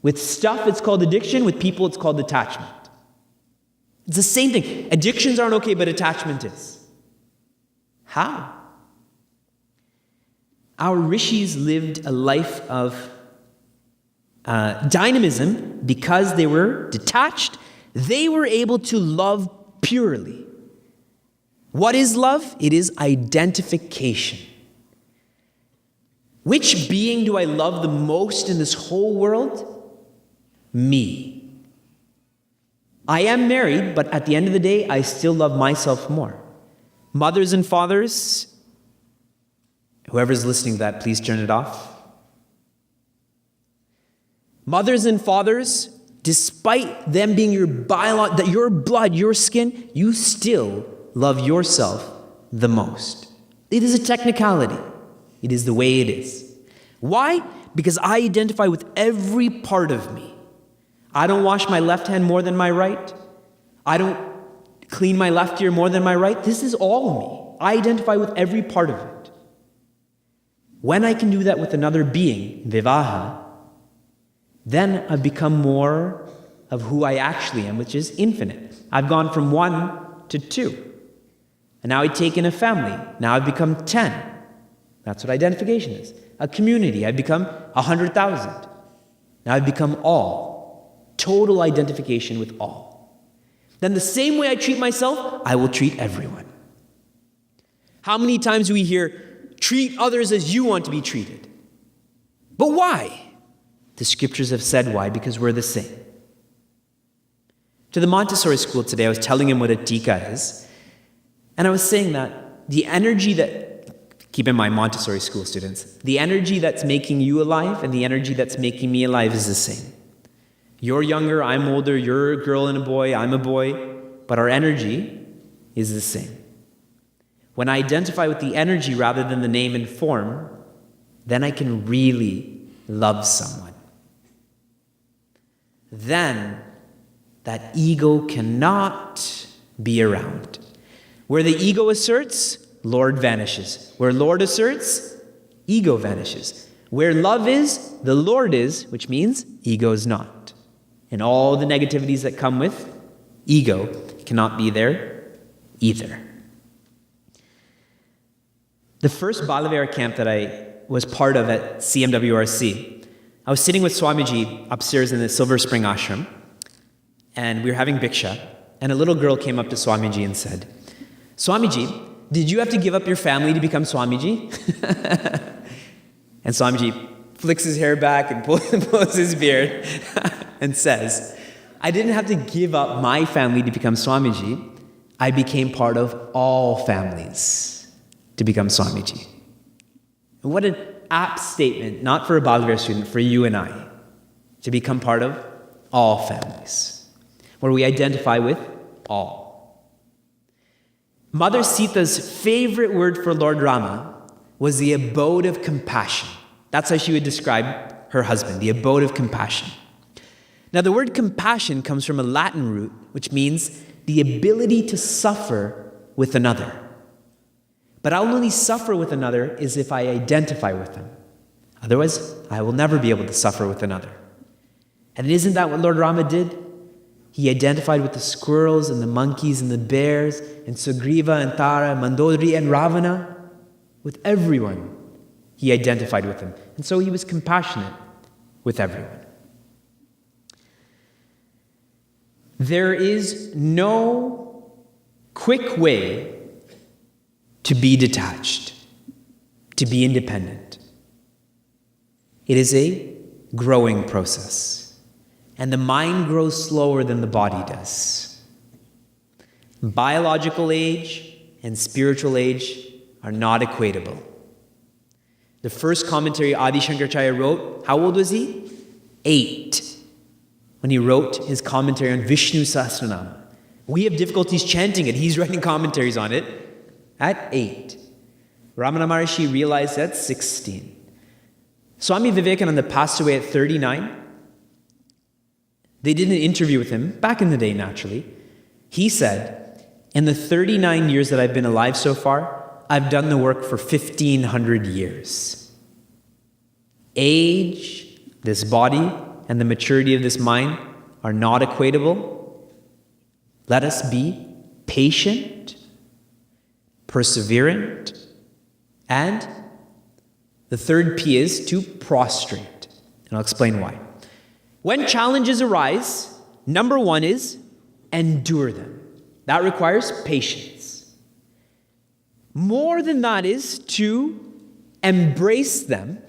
With stuff, it's called addiction. With people, it's called attachment. It's the same thing. Addictions aren't okay, but attachment is. How? Our rishis lived a life of dynamism because they were detached. They were able to love purely. What is love? It is identification. Which being do I love the most in this whole world? Me. I am married, but at the end of the day, I still love myself more. Mothers and fathers, whoever's listening to that, please turn it off. Mothers and fathers, despite them being your blood, your skin, you still love yourself the most. It is a technicality. It is the way it is. Why? Because I identify with every part of me. I don't wash my left hand more than my right. I don't clean my left ear more than my right. This is all me. I identify with every part of it. When I can do that with another being, vivaha, then I've become more of who I actually am, which is infinite. I've gone from 1 to 2. And now I take in a family. Now I've become 10. That's what identification is. A community. I've become 100,000. Now I've become all. Total identification with all. Then the same way I treat myself, I will treat everyone. How many times do we hear, treat others as you want to be treated? But why? The scriptures have said why, because we're the same. To the Montessori school today, I was telling him what a tika is. And I was saying that the energy that, keep in mind Montessori school students, the energy that's making you alive and the energy that's making me alive is the same. You're younger, I'm older, you're a girl and a boy, I'm a boy, but our energy is the same. When I identify with the energy rather than the name and form, then I can really love someone. Then that ego cannot be around. Where the ego asserts, Lord vanishes. Where Lord asserts, ego vanishes. Where love is, the Lord is, which means ego is not. And all the negativities that come with ego cannot be there either. The first Balavira camp that I was part of at CMWRC, I was sitting with Swamiji upstairs in the Silver Spring Ashram, and we were having Bhiksha, and a little girl came up to Swamiji and said, Swamiji, did you have to give up your family to become Swamiji? And Swamiji flicks his hair back and pulls his beard and says, I didn't have to give up my family to become Swamiji. I became part of all families to become Swamiji. And what an apt statement, not for a Balavira student, for you and I, to become part of all families, where we identify with all. Mother Sita's favorite word for Lord Rama was the abode of compassion. That's how she would describe her husband, the abode of compassion. Now, the word compassion comes from a Latin root, which means the ability to suffer with another. But I'll only suffer with another is if I identify with them. Otherwise, I will never be able to suffer with another. And isn't that what Lord Rama did? He identified with the squirrels and the monkeys and the bears and Sugriva and Tara, Mandodari and Ravana. With everyone, he identified with them. And so he was compassionate with everyone. There is no quick way to be detached, to be independent. It is a growing process. And the mind grows slower than the body does. Biological age and spiritual age are not equatable. The first commentary Adi Shankaracharya wrote, how old was he? 8. When he wrote his commentary on Vishnu Sahasranama. We have difficulties chanting it. He's writing commentaries on it at 8. Ramana Maharishi realized at 16. Swami Vivekananda passed away at 39. They did an interview with him, back in the day naturally. He said, in the 39 years that I've been alive so far, I've done the work for 1,500 years. Age, this body, and the maturity of this mind are not equatable. Let us be patient, perseverant, and the third P is to prostrate. And I'll explain why. When challenges arise, number 1 is endure them. That requires patience. More than that is to embrace them,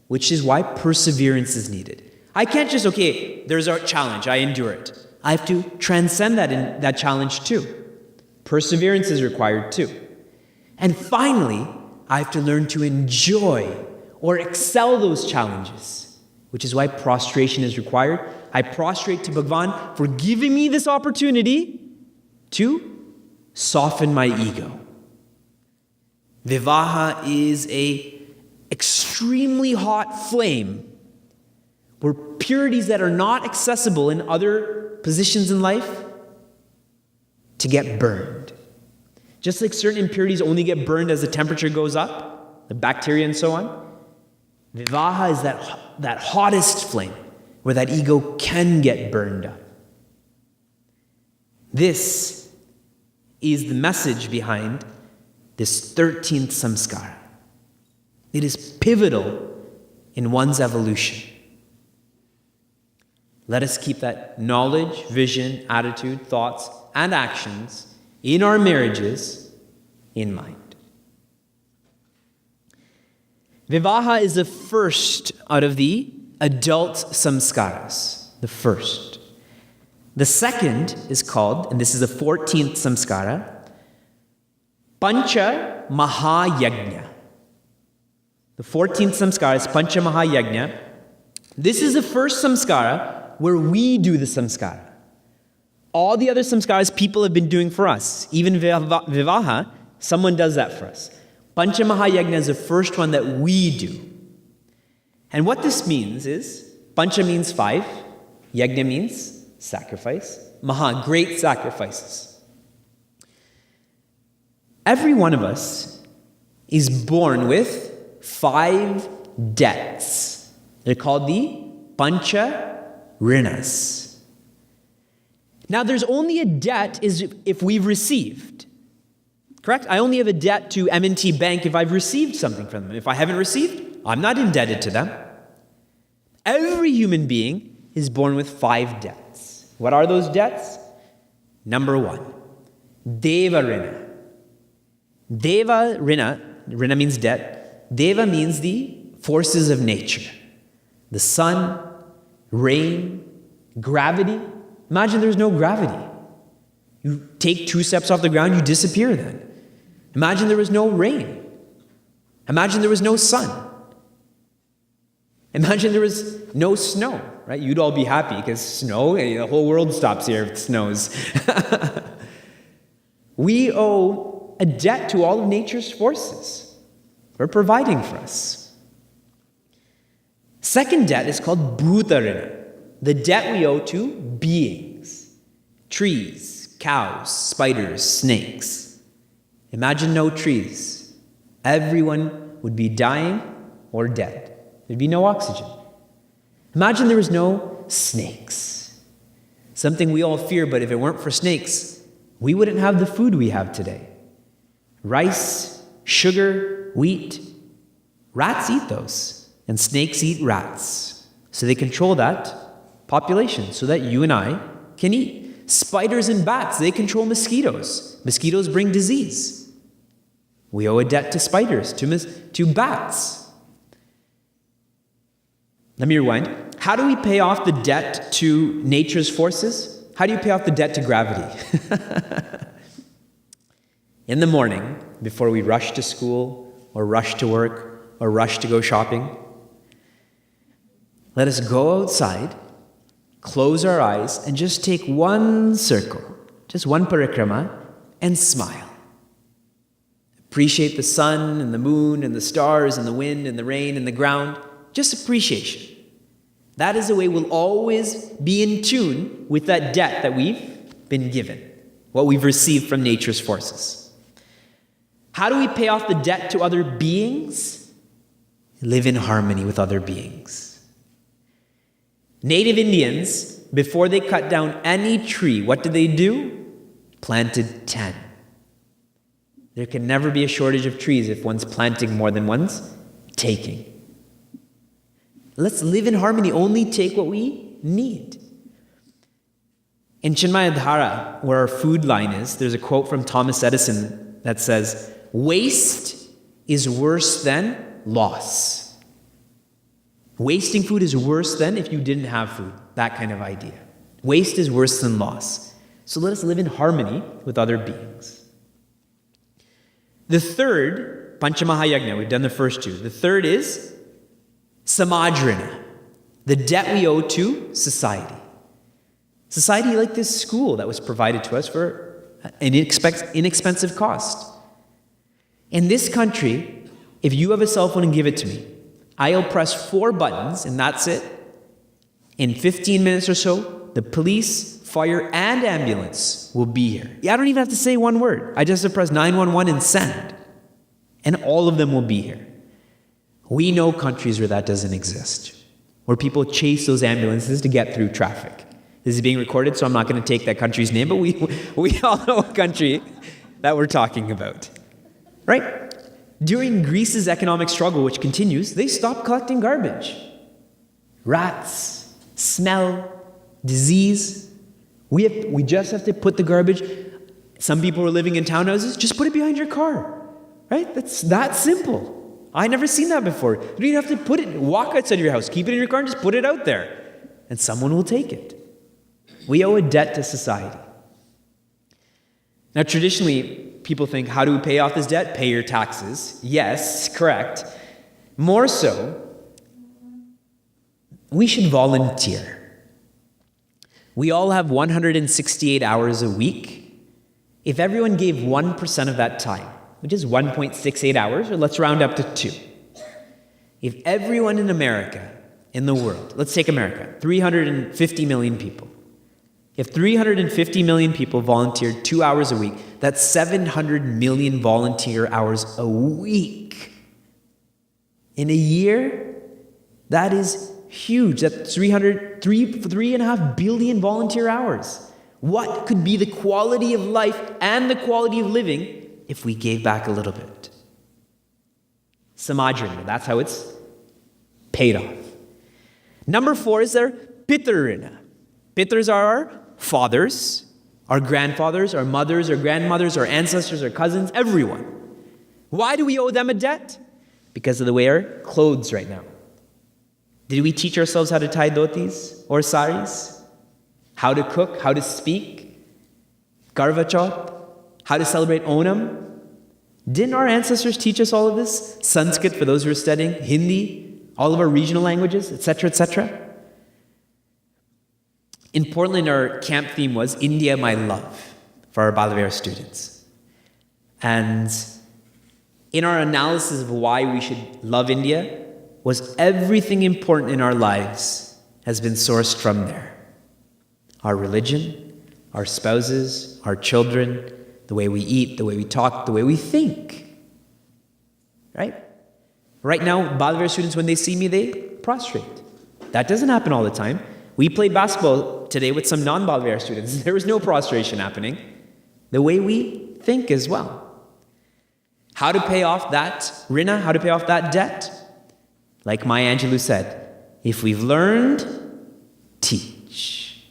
which is why perseverance is needed. I can't just, okay, there's our challenge, I endure it. I have to transcend that challenge too. Perseverance is required too. And finally, I have to learn to enjoy or excel those challenges, which is why prostration is required. I prostrate to Bhagavan for giving me this opportunity to soften my ego. Vivaha is a extremely hot flame where purities that are not accessible in other positions in life to get burned. Just like certain impurities only get burned as the temperature goes up, the bacteria and so on, Vivaha is that hottest flame where that ego can get burned up. This is the message behind this 13th samskara. It is pivotal in one's evolution. Let us keep that knowledge, vision, attitude, thoughts, and actions in our marriages in mind. Vivaha is the first out of the adult samskaras. The first. The second is called, and this is the 14th samskara, Pancha Mahayagna. The 14th samskara is Pancha Mahayagna. This is the first samskara where we do the samskara. All the other samskaras people have been doing for us. Even Vivaha, someone does that for us. Pancha Mahayagna is the first one that we do. And what this means is, Pancha means 5, Yagna means sacrifice, Maha, great sacrifices. Every one of us is born with 5 debts. They're called the Pancha Rinas. Now, there's only a debt if we've received. Correct? I only have a debt to M&T Bank if I've received something from them. If I haven't received, I'm not indebted to them. Every human being is born with 5 debts. What are those debts? Number 1, Deva Rina. Deva Rina, Rina means debt. Deva means the forces of nature. The sun, rain, gravity. Imagine there's no gravity. You take 2 steps off the ground, you disappear then. Imagine there was no rain. Imagine there was no sun. Imagine there was no snow, right? You'd all be happy because snow, the whole world stops here if it snows. We owe a debt to all of nature's forces for providing for us. Second debt is called Bhutarina, the debt we owe to beings, trees, cows, spiders, snakes. Imagine no trees. Everyone would be dying or dead. There'd be no oxygen. Imagine there was no snakes. Something we all fear, but if it weren't for snakes, we wouldn't have the food we have today. Rice, sugar, wheat. Rats eat those, and snakes eat rats. So they control that population so that you and I can eat. Spiders and bats, they control mosquitoes. Mosquitoes bring disease. We owe a debt to spiders, to bats. Let me rewind. How do we pay off the debt to nature's forces? How do you pay off the debt to gravity? In the morning, before we rush to school, or rush to work, or rush to go shopping, let us go outside, close our eyes, and just take one circle, just one parikrama, and smile. Appreciate the sun, and the moon, and the stars, and the wind, and the rain, and the ground. Just appreciation. That is the way we'll always be in tune with that debt that we've been given, what we've received from nature's forces. How do we pay off the debt to other beings? Live in harmony with other beings. Native Indians, before they cut down any tree, what did they do? Planted 10. There can never be a shortage of trees if one's planting more than one's taking. Let's live in harmony, only take what we need. In Chinmayadhara, where our food line is, there's a quote from Thomas Edison that says, "Waste is worse than loss." Wasting food is worse than if you didn't have food. That kind of idea. Waste is worse than loss. So let us live in harmony with other beings. The third, Panchamahayagna, we've done the first two. The third is Samadrina, the debt we owe to society. Society like this school that was provided to us for an inexpensive cost. In this country, if you have a cell phone and give it to me, I'll press 4 buttons and that's it. In 15 minutes or so, the police, fire, and ambulance will be here. I don't even have to say one word. I just have to press 911 and send. And all of them will be here. We know countries where that doesn't exist, where people chase those ambulances to get through traffic. This is being recorded, so I'm not going to take that country's name, but we all know a country that we're talking about. Right? During Greece's economic struggle, which continues, they stopped collecting garbage. Rats, smell, disease. We just have to put the garbage. Some people were living in townhouses, just put it behind your car. Right? That's that simple. I never seen that before. You don't even have to walk outside your house, keep it in your car, and just put it out there. And someone will take it. We owe a debt to society. Now, traditionally, people think, how do we pay off this debt? Pay your taxes. Yes, correct. More so, we should volunteer. We all have 168 hours a week. If everyone gave 1% of that time, which is 1.68 hours, or let's round up to 2. If everyone in America, in the world, let's take America, 350 million people. If 350 million people volunteered 2 hours a week, that's 700 million volunteer hours a week. In a year, that is huge. That's 3.5 billion volunteer hours. What could be the quality of life and the quality of living if we gave back a little bit? Samadrina, that's how it's paid off. Number 4 is their Pitarrina. Pitars are our fathers, our grandfathers, our mothers, our grandmothers, our ancestors, our cousins, everyone. Why do we owe them a debt? Because of the way our clothes right now. Did we teach ourselves how to tie dhotis or saris? How to cook, how to speak? Karva Chauth? How to celebrate Onam? Didn't our ancestors teach us all of this? Sanskrit for those who are studying, Hindi, all of our regional languages, etc., etc. In Portland, our camp theme was India, my love, for our Balavera students. And in our analysis of why we should love India, was everything important in our lives has been sourced from there. Our religion, our spouses, our children, the way we eat, the way we talk, the way we think. Right? Right now, Balavera students, when they see me, they prostrate. That doesn't happen all the time. We played basketball today with some non-Balavera students. There was no prostration happening. The way we think as well. How to pay off that rina, how to pay off that debt? Like Maya Angelou said, if we've learned, teach.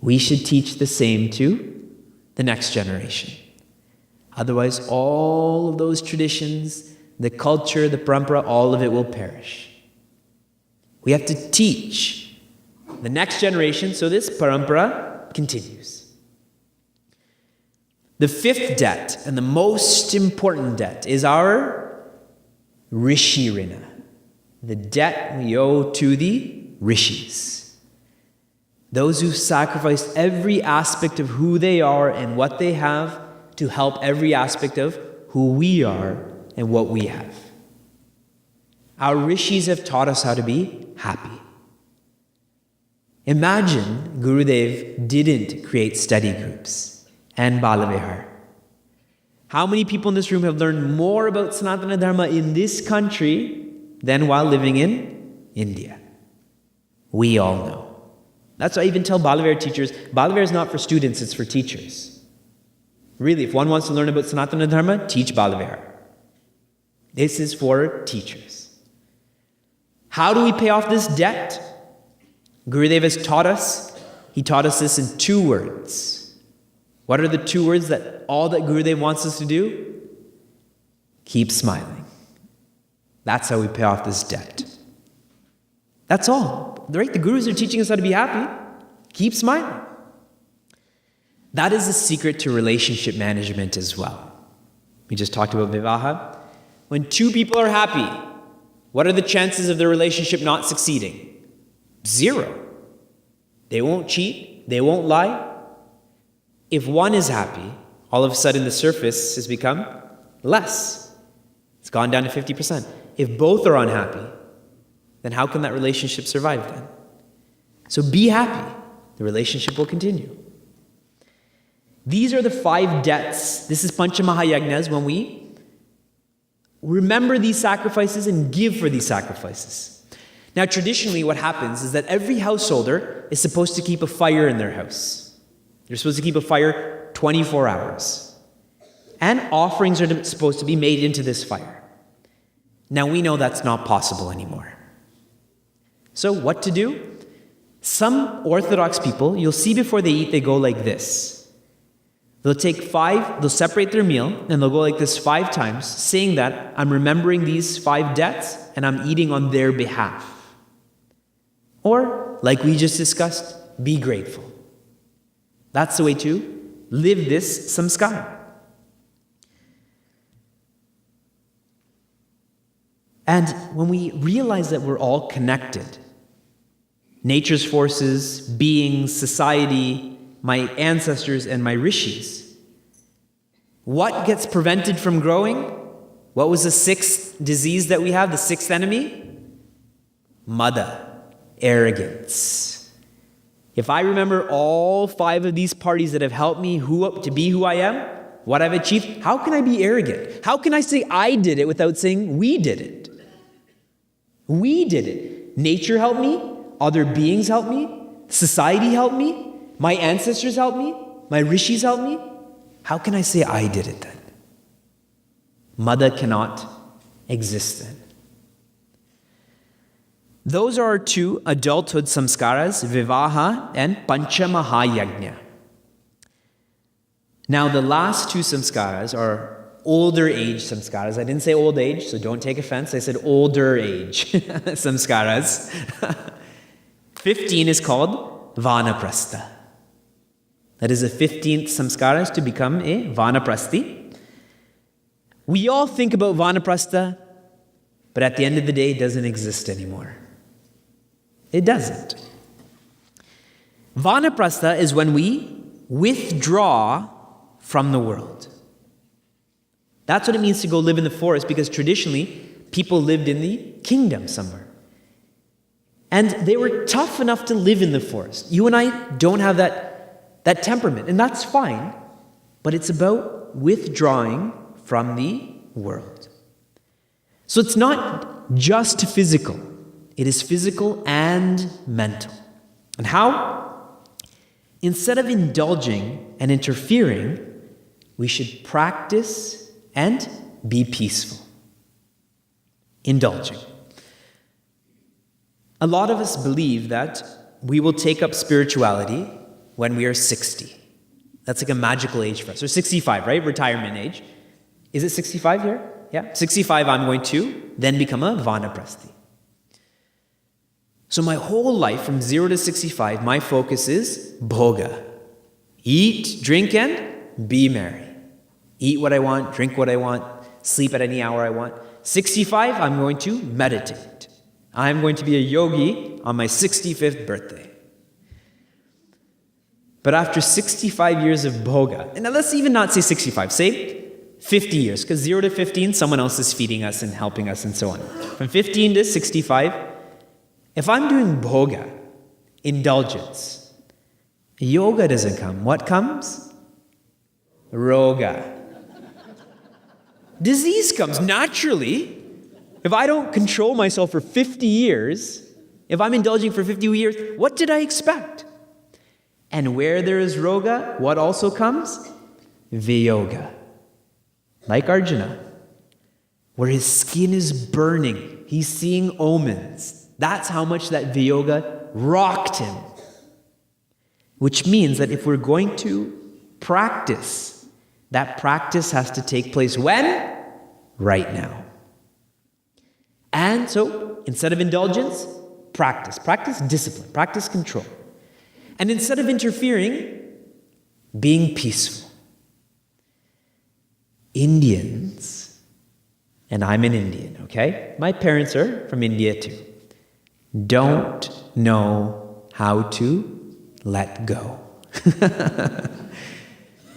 We should teach the same to the next generation. Otherwise, all of those traditions, the culture, the parampara, all of it will perish. We have to teach the next generation, so this parampara continues. The 5th debt, and the most important debt, is our Rishi Rina, the debt we owe to the Rishis. Those who sacrificed every aspect of who they are and what they have to help every aspect of who we are and what we have. Our Rishis have taught us how to be happy. Imagine Gurudev didn't create study groups and Balavihar. How many people in this room have learned more about Sanatana Dharma in this country than while living in India? We all know. That's why I even tell Balavihar teachers, Balavihar is not for students, it's for teachers. Really, if one wants to learn about Sanatana Dharma, teach Balavihar. This is for teachers. How do we pay off this debt? Gurudev has taught us. He taught us this in 2 words. What are the 2 words that all that Gurudev wants us to do? Keep smiling. That's how we pay off this debt. That's all. Right? The Gurus are teaching us how to be happy. Keep smiling. That is the secret to relationship management as well. We just talked about vivaha. When two people are happy, what are the chances of the relationship not succeeding? 0. They won't cheat. They won't lie. If one is happy, all of a sudden the surface has become less. It's gone down to 50%. If both are unhappy, then how can that relationship survive then? So be happy. The relationship will continue. These are the 5 debts. This is Panchamahayagnas when we remember these sacrifices and give for these sacrifices. Now, traditionally, what happens is that every householder is supposed to keep a fire in their house. They're supposed to keep a fire 24 hours. And offerings are supposed to be made into this fire. Now, we know that's not possible anymore. So, what to do? Some Orthodox people, you'll see before they eat, they go like this. They'll separate their meal, and they'll go like this 5 times, saying that I'm remembering these 5 debts, and I'm eating on their behalf. Or, like we just discussed, be grateful. That's the way to live this samskara. And when we realize that we're all connected, nature's forces, beings, society, my ancestors, and my rishis, what gets prevented from growing? What was the 6th disease that we have, the 6th enemy? Mada, arrogance. If I remember all 5 of these parties that have helped me to be who I am, what I've achieved, how can I be arrogant? How can I say I did it without saying we did it? We did it. Nature helped me. Other beings helped me. Society helped me. My ancestors helped me. My rishis helped me. How can I say I did it then? Mada cannot exist then. Those are our 2 adulthood samskaras, vivaha and panchamahayagna. Now the last 2 samskaras are older age samskaras. I didn't say old age, so don't take offense. I said older age samskaras. 15 is called vanaprastha. That is the 15th samskara to become a vanaprasthi. We all think about vanaprastha, but at the end of the day, it doesn't exist anymore. It doesn't. Vanaprastha is when we withdraw from the world. That's what it means to go live in the forest, because traditionally, people lived in the kingdom somewhere. And they were tough enough to live in the forest. You and I don't have that temperament, and that's fine, but it's about withdrawing from the world. So it's not just physical. It is physical and mental. And how? Instead of indulging and interfering, we should practice and be peaceful. Indulging. A lot of us believe that we will take up spirituality when we are 60. That's like a magical age for us. Or 65, right? Retirement age. Is it 65 here? Yeah. 65, I'm going to then become a vanaprasthi. So my whole life, from 0 to 65, my focus is bhoga. Eat, drink, and be merry. Eat what I want, drink what I want, sleep at any hour I want. 65, I'm going to meditate. I'm going to be a yogi on my 65th birthday. But after 65 years of bhoga, and now let's even not say 65, say 50 years, because 0 to 15, someone else is feeding us and helping us and so on. From 15 to 65, if I'm doing bhoga, indulgence, yoga doesn't come. What comes? Roga. Disease comes naturally. If I don't control myself for 50 years, if I'm indulging for 50 years, what did I expect? And where there is roga, what also comes? Viyoga. Like Arjuna, where his skin is burning, he's seeing omens. That's how much that Viyoga rocked him. Which means that if we're going to practice, that practice has to take place when? Right now. And so, instead of indulgence, practice. Practice discipline. Practice control. And instead of interfering, being peaceful. Indians, and I'm an Indian, okay? My parents are from India too. Don't know how to let go.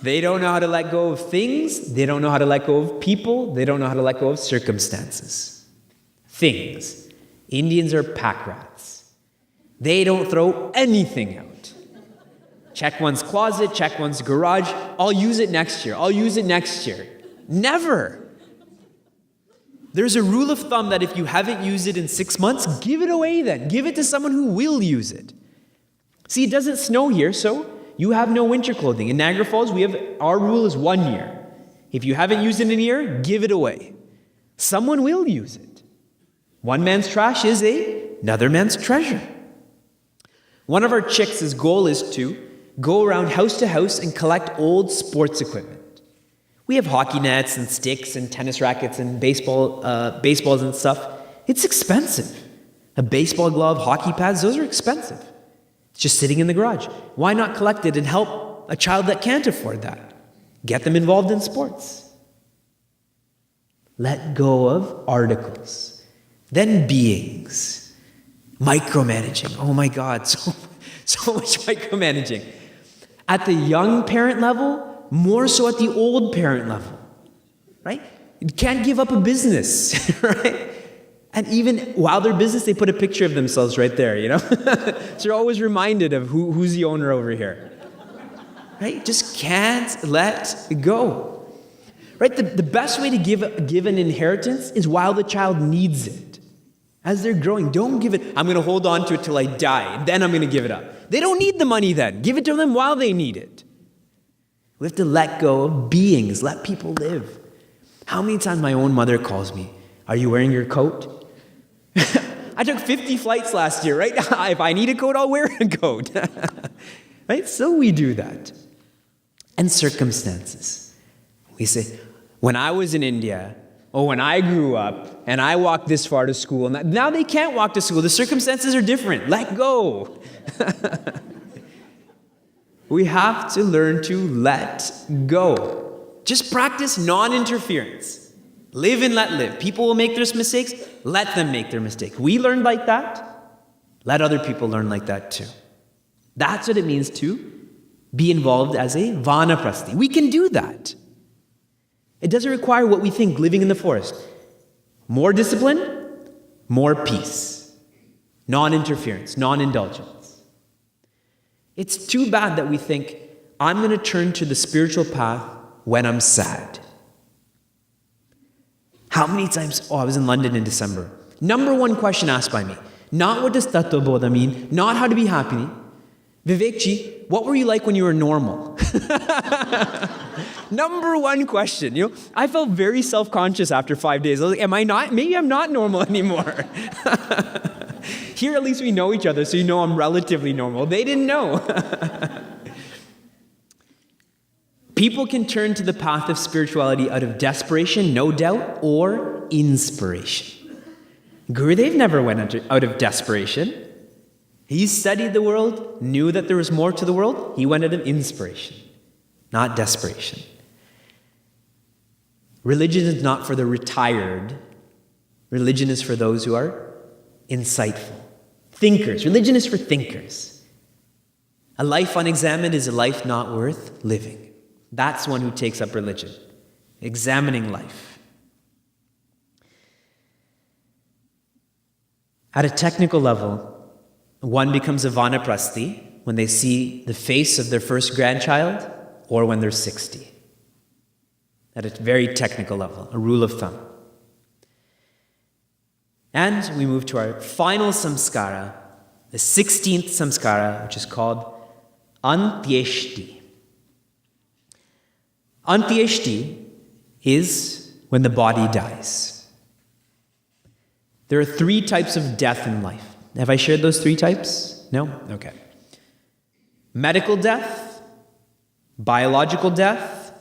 They don't know how to let go of things. They don't know how to let go of people. They don't know how to let go of circumstances. Things. Indians are pack rats. They don't throw anything out. Check one's closet, check one's garage. I'll use it next year. I'll use it next year. Never. There's a rule of thumb that if you haven't used it in 6 months, give it away then. Give it to someone who will use it. See, it doesn't snow here, so you have no winter clothing. In Niagara Falls, our rule is 1 year. If you haven't used it in a year, give it away. Someone will use it. One man's trash is another man's treasure. One of our chicks' goal is to go around house to house and collect old sports equipment. We have hockey nets and sticks and tennis rackets and baseballs and stuff. It's expensive. A baseball glove, hockey pads, those are expensive. It's just sitting in the garage. Why not collect it and help a child that can't afford that? Get them involved in sports. Let go of articles. Then beings. Micromanaging. Oh my God, so much micromanaging. At the young parent level, more so at the old parent level, right? You can't give up a business, right? And even while they're business, they put a picture of themselves right there, you know? So you're always reminded of who's the owner over here, right? Just can't let go, right? The best way to give an inheritance is while the child needs it. As they're growing, don't give it, I'm going to hold on to it till I die, and then I'm going to give it up. They don't need the money then. Give it to them while they need it. We have to let go of beings, let people live. How many times my own mother calls me, are you wearing your coat? I took 50 flights last year, right? If I need a coat, I'll wear a coat. Right? So we do that. And circumstances. We say, when I was in India, or when I grew up, and I walked this far to school, and now they can't walk to school. The circumstances are different. Let go. We have to learn to let go. Just practice non-interference. Live and let live. People will make their mistakes. Let them make their mistake. We learned like that. Let other people learn like that too. That's what it means to be involved as a vanaprasthi. We can do that. It doesn't require what we think living in the forest. More discipline, more peace. Non-interference, non-indulgence. It's too bad that we think, I'm going to turn to the spiritual path when I'm sad. How many times, I was in London in December. Number one question asked by me, not what does Tattva Bodha mean, not how to be happy. Vivekji, what were you like when you were normal? Number one question. I felt very self-conscious after 5 days. I was like, am I not? Maybe I'm not normal anymore. Here at least we know each other, so you know I'm relatively normal. They didn't know. People can turn to the path of spirituality out of desperation, no doubt, or inspiration. Gurudev never went out of desperation. He studied the world, knew that there was more to the world. He went out of inspiration, not desperation. Religion is not for the retired. Religion is for those who are insightful. Thinkers. Religion is for thinkers. A life unexamined is a life not worth living. That's one who takes up religion. Examining life. At a technical level, one becomes a vanaprasthi when they see the face of their first grandchild or when they're 60. At a very technical level, a rule of thumb. And we move to our final samskara, the 16th samskara, which is called Antyeshti. Antyeshti is when the body dies. There are 3 types of death in life. Have I shared those 3 types? No? Okay. Medical death, biological death,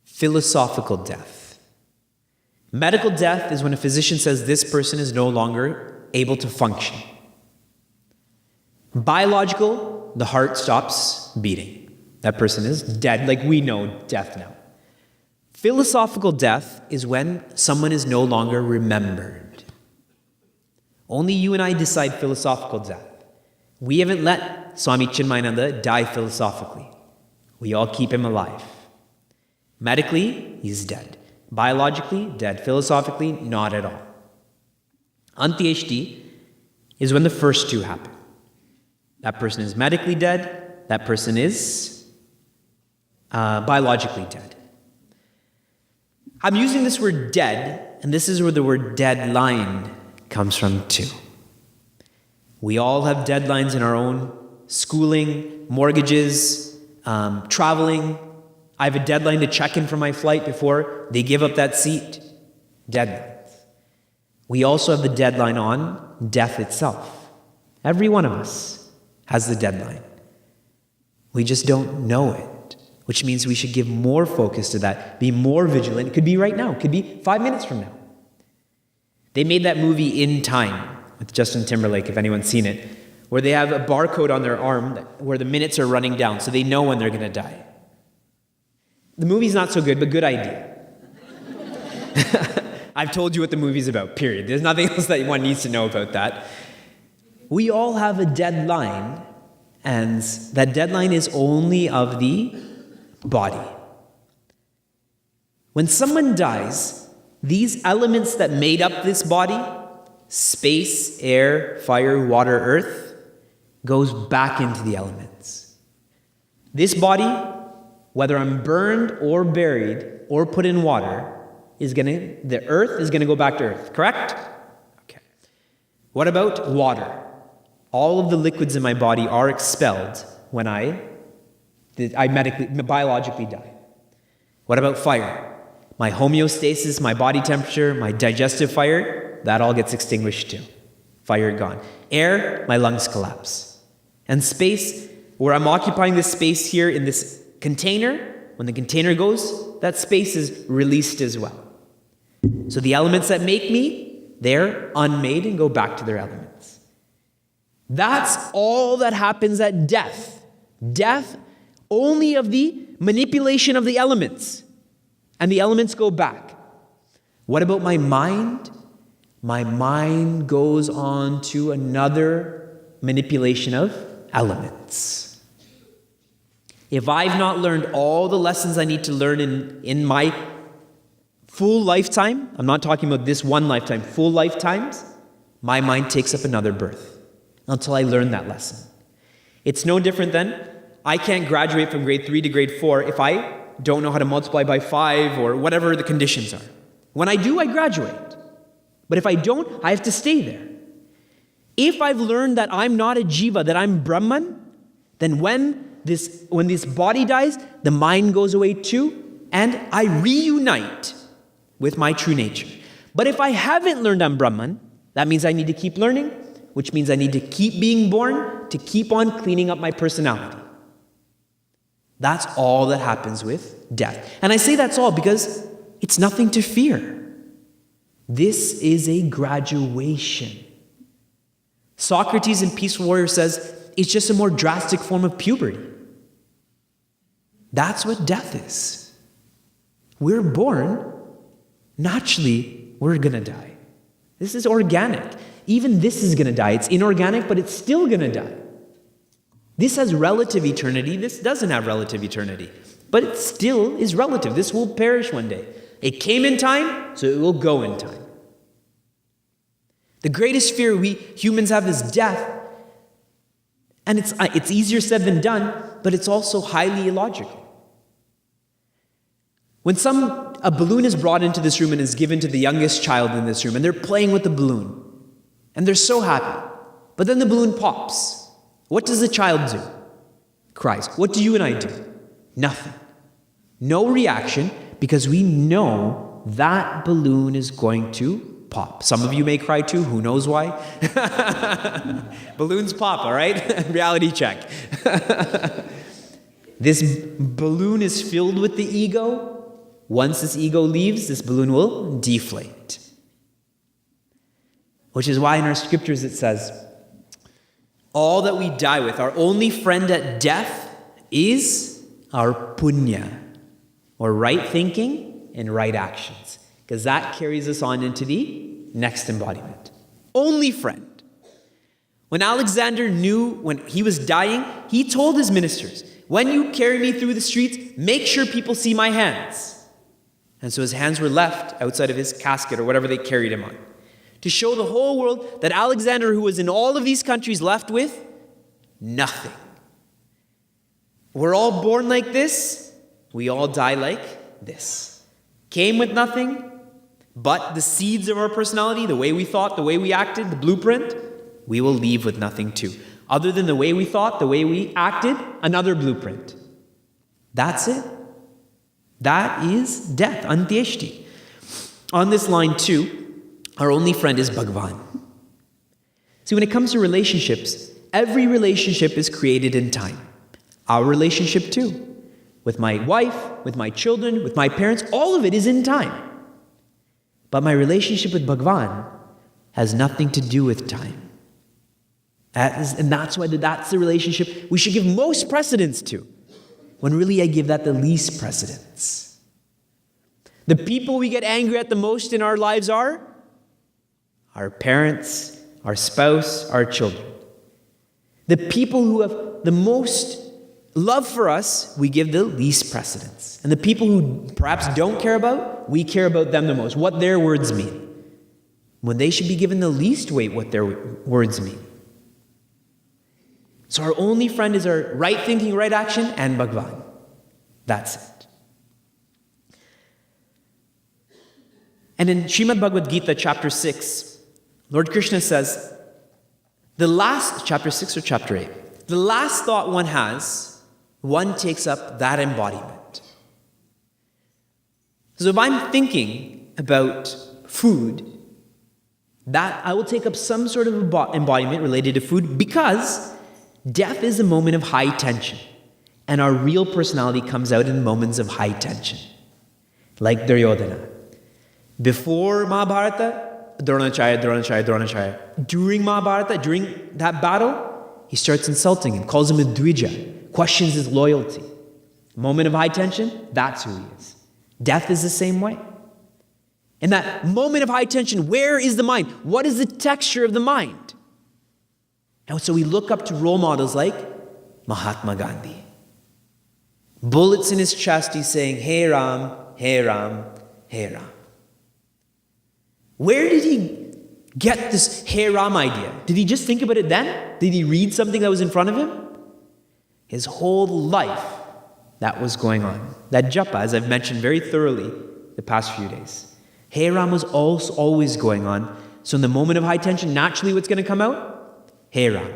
philosophical death. Medical death is when a physician says this person is no longer able to function. Biological the heart stops beating. That person is dead, like we know death now. Philosophical death is when someone is no longer remembered. Only you and I decide philosophical death. We haven't let Swami Chinmayananda die philosophically. We all keep him alive. Medically, he's dead. Biologically, dead. Philosophically, not at all. Antyeshti is when the first two happen. That person is medically dead. That person is biologically dead. I'm using this word dead, and this is where the word deadline comes from too. We all have deadlines in our own schooling, mortgages, traveling. I have a deadline to check in for my flight before they give up that seat. Deadlines. We also have the deadline on death itself. Every one of us has the deadline. We just don't know it, which means we should give more focus to that, be more vigilant. It could be right now, it could be 5 minutes from now. They made that movie In Time with Justin Timberlake, if anyone's seen it, where they have a barcode on their arm where the minutes are running down, so they know when they're going to die. The movie's not so good, but good idea. I've told you what the movie's about, period. There's nothing else that one needs to know about that. We all have a deadline, and that deadline is only of the body. When someone dies, these elements that made up this body, space, air, fire, water, earth, goes back into the elements. This body, whether I'm burned or buried or put in water, the earth is gonna go back to earth, correct? Okay. What about water? All of the liquids in my body are expelled when I biologically die. What about fire? My homeostasis, my body temperature, my digestive fire, that all gets extinguished too. Fire gone. Air, my lungs collapse. And space, where I'm occupying this space here in this container, when the container goes, that space is released as well. So the elements that make me, they're unmade and go back to their elements. That's all that happens at death. Death only of the manipulation of the elements. And the elements go back. What about my mind? My mind goes on to another manipulation of elements. If I've not learned all the lessons I need to learn in my full lifetime, I'm not talking about this one lifetime, full lifetimes, my mind takes up another birth until I learn that lesson. It's no different than I can't graduate from grade 3 to grade 4 if I don't know how to multiply by 5 or whatever the conditions are. When I do, I graduate. But if I don't, I have to stay there. If I've learned that I'm not a jiva, that I'm Brahman, then when this body dies, the mind goes away too, and I reunite with my true nature. But if I haven't learned I'm Brahman, that means I need to keep learning, which means I need to keep being born to keep on cleaning up my personality. That's all that happens with death. And I say that's all because it's nothing to fear. This is a graduation. Socrates in Peaceful Warrior says it's just a more drastic form of puberty. That's what death is. We're born, naturally, we're gonna die. This is organic. Even this is gonna die. It's inorganic, but it's still gonna die. This has relative eternity. This doesn't have relative eternity. But it still is relative. This will perish one day. It came in time, so it will go in time. The greatest fear we humans have is death. And it's easier said than done, but it's also highly illogical. When a balloon is brought into this room and is given to the youngest child in this room, and they're playing with the balloon, and they're so happy, but then the balloon pops. What does the child do? Cries. What do you and I do? Nothing. No reaction, because we know that balloon is going to pop. Some of you may cry too, who knows why? Balloons pop, all right? Reality check. This balloon is filled with the ego. Once this ego leaves, this balloon will deflate. Which is why in our scriptures it says, all that we die with, our only friend at death is our punya, or right thinking and right actions, because that carries us on into the next embodiment. Only friend. When Alexander knew when he was dying, he told his ministers, when you carry me through the streets, make sure people see my hands. And so his hands were left outside of his casket or whatever they carried him on, to show the whole world that Alexander, who was in all of these countries, left with nothing. We're all born like this. We all die like this. Came with nothing, but the seeds of our personality, the way we thought, the way we acted, the blueprint, we will leave with nothing too. Other than the way we thought, the way we acted, another blueprint. That's it. That is death, antyeshti. On this line too, our only friend is Bhagavan. See, when it comes to relationships, every relationship is created in time. Our relationship too. With my wife, with my children, with my parents, all of it is in time. But my relationship with Bhagavan has nothing to do with time. And that's why that's the relationship we should give most precedence to, when really I give that the least precedence. The people we get angry at the most in our lives are our parents, our spouse, our children. The people who have the most love for us, we give the least precedence. And the people who perhaps don't care about, we care about them the most, what their words mean, when they should be given the least weight what their words mean. So our only friend is our right thinking, right action, and Bhagavan. That's it. And in Srimad Bhagavad Gita, chapter 6, Lord Krishna says, chapter 6 or chapter 8, the last thought one has, one takes up that embodiment. So if I'm thinking about food, that I will take up some sort of embodiment related to food, because death is a moment of high tension, and our real personality comes out in moments of high tension, like Duryodhana. Before Mahabharata, Dronacharya. During Mahabharata, during that battle, he starts insulting him, calls him a Dvija, questions his loyalty. Moment of high tension, that's who he is. Death is the same way. In that moment of high tension, where is the mind? What is the texture of the mind? And so we look up to role models like Mahatma Gandhi. Bullets in his chest, he's saying, Hey Ram, Hey Ram, Hey Ram. Where did he get this Hey Ram idea? Did he just think about it then? Did he read something that was in front of him? His whole life, that was going on. That japa, as I've mentioned very thoroughly the past few days. Hey Ram was also always going on. So in the moment of high tension, naturally what's going to come out? Hey Ram.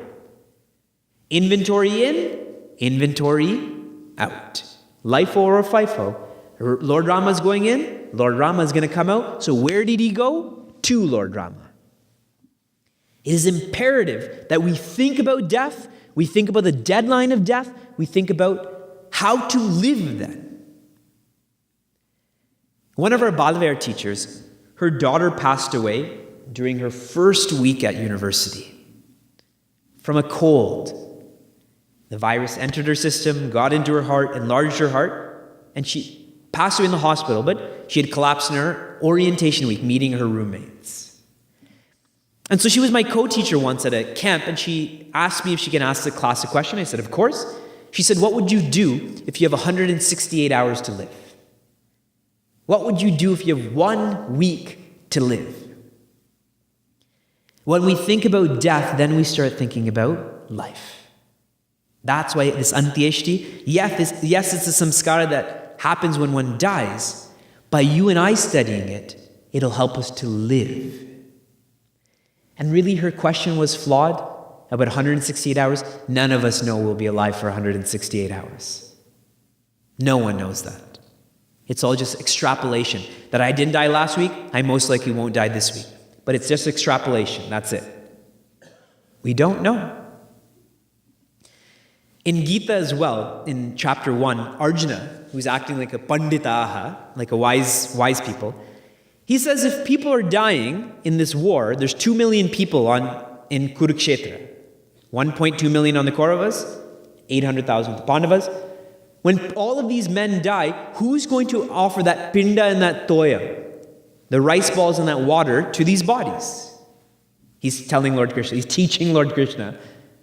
Inventory in, inventory out. LIFO or FIFO. Lord Rama's going in, Lord Rama is going to come out. So where did he go? To Lord Rama. It is imperative that we think about death, we think about the deadline of death, we think about how to live then. One of our Balavar teachers, her daughter passed away during her first week at university from a cold. The virus entered her system, got into her heart, enlarged her heart, and she passed away in the hospital, but she had collapsed in her orientation week, meeting her roommates. And so she was my co-teacher once at a camp, and she asked me if she can ask the class a question. I said, of course. She said, what would you do if you have 168 hours to live? What would you do if you have 1 week to live? When we think about death, then we start thinking about life. That's why this antyeshti, yes, it's a samskara that happens when one dies. By you and I studying it, it'll help us to live. And really her question was flawed about 168 hours. None of us know we'll be alive for 168 hours. No one knows that. It's all just extrapolation. That I didn't die last week, I most likely won't die this week. But it's just extrapolation, that's it. We don't know. In Gita as well, in chapter 1, Arjuna, who's acting like a panditaha, like a wise people, he says if people are dying in this war, there's 2 million people in Kurukshetra. 1.2 million on the Kauravas, 800,000 on the Pandavas. When all of these men die, who's going to offer that pinda and that toya, the rice balls and that water, to these bodies? He's telling Lord Krishna, he's teaching Lord Krishna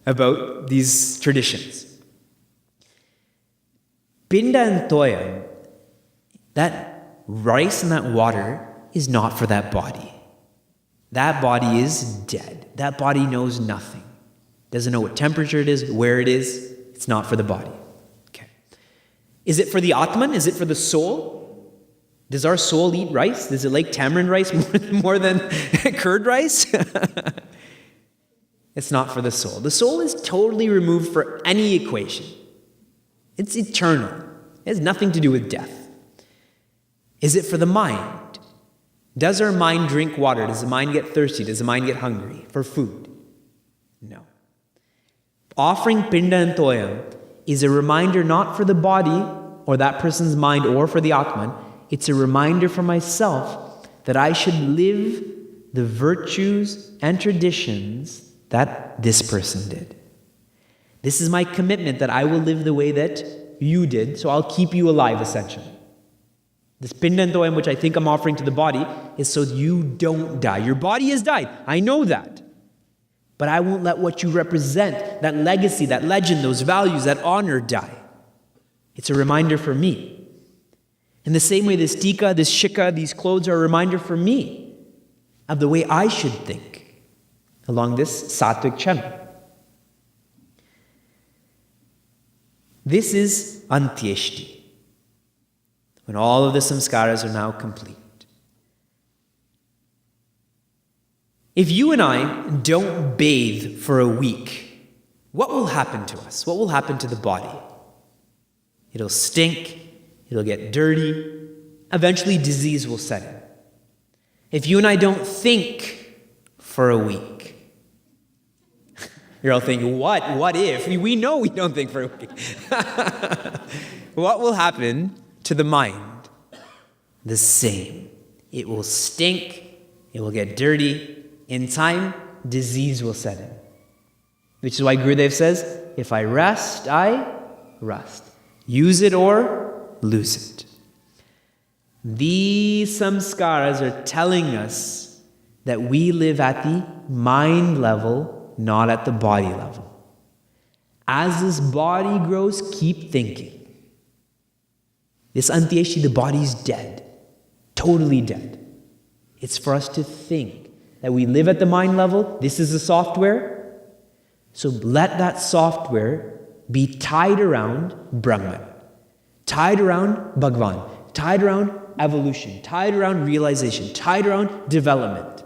about these traditions. Pinda and toya, that rice and that water is not for that body. That body is dead. That body knows nothing. Doesn't know what temperature it is, where it is. It's not for the body. Okay. Is it for the Atman? Is it for the soul? Does our soul eat rice? Does it like tamarind rice more than curd rice? It's not for the soul. The soul is totally removed for any equation. It's eternal. It has nothing to do with death. Is it for the mind? Does our mind drink water? Does the mind get thirsty? Does the mind get hungry for food? No. Offering pinda and toyam is a reminder not for the body or that person's mind or for the Atman. It's a reminder for myself that I should live the virtues and traditions that this person did. This is my commitment that I will live the way that you did, so I'll keep you alive, essentially. This pinda and toyam, which I think I'm offering to the body, is so you don't die. Your body has died. I know that. But I won't let what you represent, that legacy, that legend, those values, that honor die. It's a reminder for me. In the same way, this tika, this shika, these clothes are a reminder for me of the way I should think along this sattvic channel. This is antyeshti, when all of the samskaras are now complete. If you and I don't bathe for a week, what will happen to us? What will happen to the body? It'll stink, it'll get dirty, eventually disease will set in. If you and I don't think for a week, you're all thinking, what if? We know we don't think for a week. What will happen to the mind? The same. It will stink, it will get dirty. In time, disease will set in. Which is why Gurudev says, if I rest, I rest. Use it or lose it. These samskaras are telling us that we live at the mind level, not at the body level. As this body grows, keep thinking. This antyeshti, the body is dead. Totally dead. It's for us to think that we live at the mind level. This is the software. So let that software be tied around Brahman, tied around Bhagwan, tied around evolution, tied around realization, tied around development.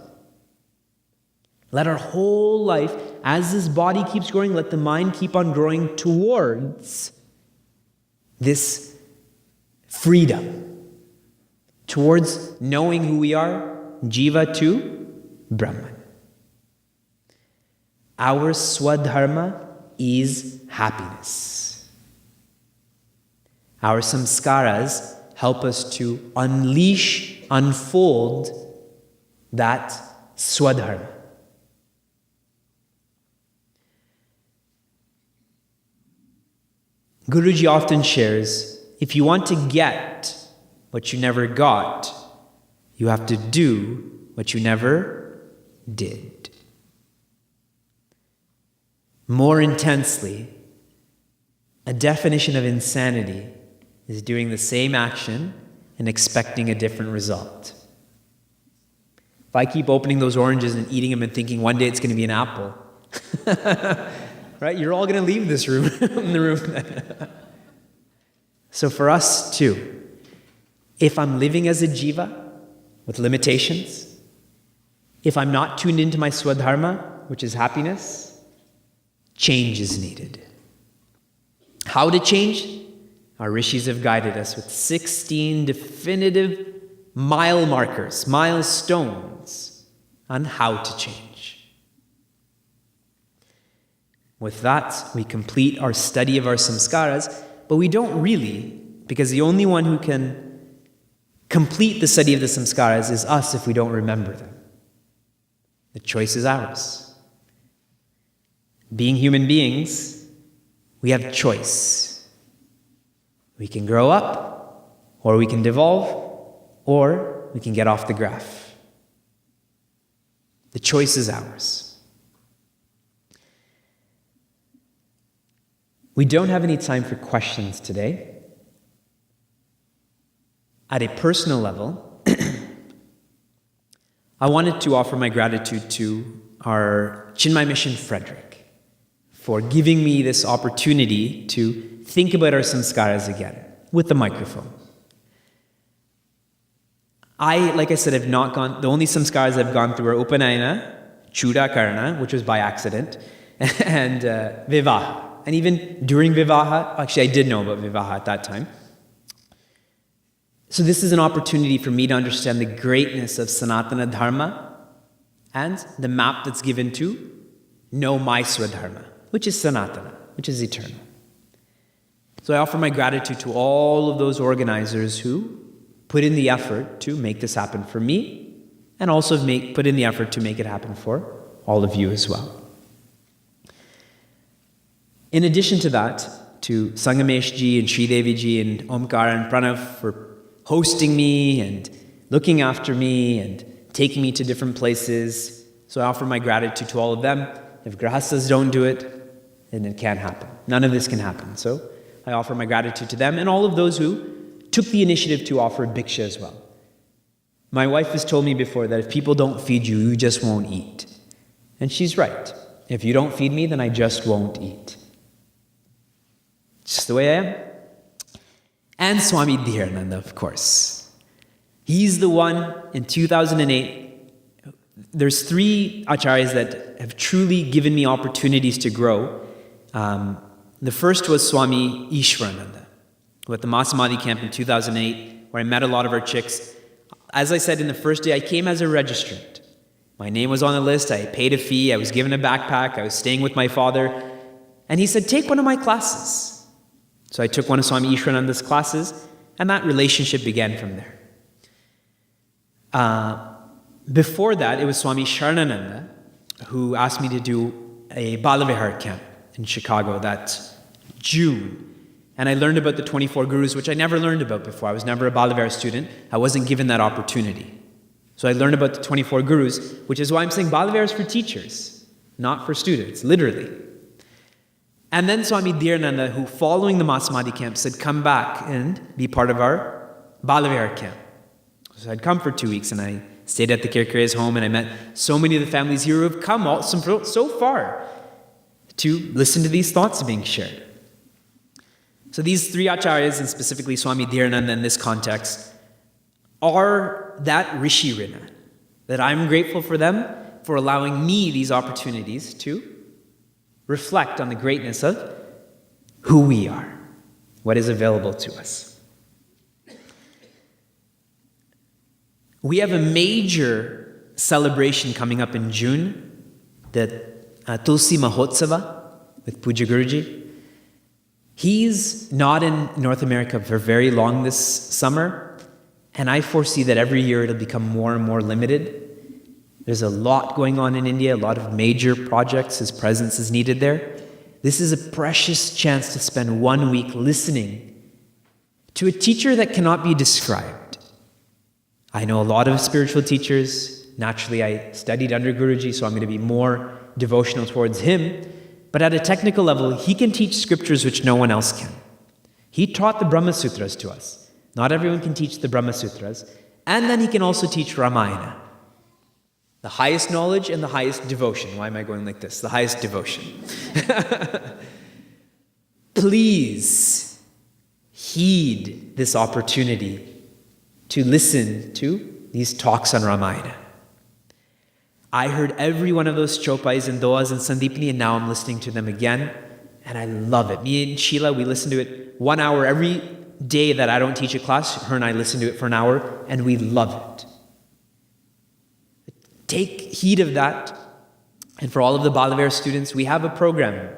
Let our whole life, as this body keeps growing, let the mind keep on growing towards this freedom, towards knowing who we are, Jiva to Brahman. Our swadharma is happiness. Our samskaras help us to unleash, unfold that swadharma. Guruji often shares, if you want to get what you never got, you have to do what you never did. More intensely, a definition of insanity is doing the same action and expecting a different result. If I keep opening those oranges and eating them and thinking one day it's going to be an apple, right? You're all going to leave this room, in the room. So for us too, if I'm living as a jiva with limitations, if I'm not tuned into my swadharma, which is happiness, change is needed. How to change? Our rishis have guided us with 16 definitive mile markers, milestones on how to change. With that, we complete our study of our samskaras, but we don't really, because the only one who can complete the study of the samskaras is us if we don't remember them. The choice is ours. being human beings, we have choice. We can grow up, or we can devolve, or we can get off the graph. The choice is ours. We don't have any time for questions today. At a personal level, I wanted to offer my gratitude to our Chinmay Mission Frederick for giving me this opportunity to think about our samskaras again with the microphone. Like I said, the only samskaras I've gone through are Upanayana, Chuda Karna, which was by accident, and Vivaha. And even during Vivaha, actually I did know about Vivaha at that time. So this is an opportunity for me to understand the greatness of Sanatana Dharma and the map that's given to know my Swadharma, which is Sanatana, which is eternal. So I offer my gratitude to all of those organizers who put in the effort to make this happen for me, and also put in the effort to make it happen for all of you as well. In addition to that, to Sangamesh ji and Sridevi ji and Omkar and Pranav for hosting me and looking after me and taking me to different places. So I offer my gratitude to all of them. If grahastas don't do it, then it can't happen. None of this can happen. So I offer my gratitude to them and all of those who took the initiative to offer bhiksha as well. My wife has told me before that if people don't feed you, you just won't eat. And she's right. If you don't feed me, then I just won't eat. Just the way I am. And Swami Dhirananda, of course. He's the one in 2008. There's 3 acharyas that have truly given me opportunities to grow. The first was Swami Ishwarananda, who at the Masamadhi camp in 2008, where I met a lot of our chicks. As I said in the first day, I came as a registrant. My name was on the list, I paid a fee, I was given a backpack, I was staying with my father. And he said, take one of my classes. So I took one of Swami Ishwarananda's classes, and that relationship began from there. Before that, it was Swami Sharanananda who asked me to do a Balavihar camp in Chicago that June. And I learned about the 24 gurus, which I never learned about before. I was never a Balavihar student. I wasn't given that opportunity. So I learned about the 24 gurus, which is why I'm saying Balavihar is for teachers, not for students, literally. And then Swami Dhirananda, who following the Masamadhi camp said, come back and be part of our Balavihar camp. So I'd come for 2 weeks and I stayed at the Kirkira's home and I met so many of the families here who have come so far to listen to these thoughts being shared. So these 3 acharyas, and specifically Swami Dhirananda in this context, are that Rishi Rina, that I'm grateful for them for allowing me these opportunities to reflect on the greatness of who we are, what is available to us. We have a major celebration coming up in June, the Tulsi Mahotsava with Puja Guruji. He's not in North America for very long this summer, and I foresee that every year it'll become more and more limited. There's a lot going on in India, a lot of major projects. His presence is needed there. This is a precious chance to spend 1 week listening to a teacher that cannot be described. I know a lot of spiritual teachers. Naturally, I studied under Guruji, so I'm going to be more devotional towards him. But at a technical level, he can teach scriptures which no one else can. He taught the Brahma Sutras to us. Not everyone can teach the Brahma Sutras. And then he can also teach Ramayana. The highest knowledge and the highest devotion. Why am I going like this? The highest devotion. Please heed this opportunity to listen to these talks on Ramayana. I heard every one of those chopais and doas and Sandipini, and now I'm listening to them again, and I love it. Me and Sheila, we listen to it 1 hour every day that I don't teach a class. Her and I listen to it for an hour, and we love it. Take heed of that. And for all of the Balavihar students, we have a program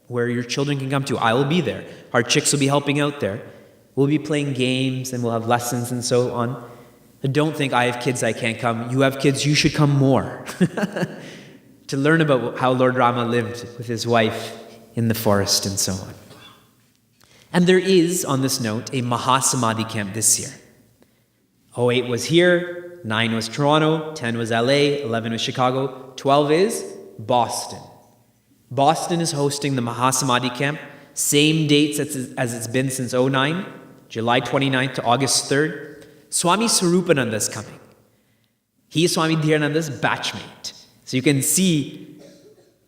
where your children can come to. I will be there. Our chicks will be helping out there. We'll be playing games and we'll have lessons and so on. But don't think I have kids, I can't come. You have kids, you should come more. To to learn about how Lord Rama lived with his wife in the forest and so on. And there is, on this note, a Mahasamadhi camp this year. 08 was here, 9 was Toronto, 10 was LA, 11 was Chicago, 12 is Boston. Boston is hosting the Mahasamadhi camp, same dates as it's been since 09, July 29th to August 3rd. Swami Swarupananda is coming. He is Swami Dhirananda's batchmate. So you can see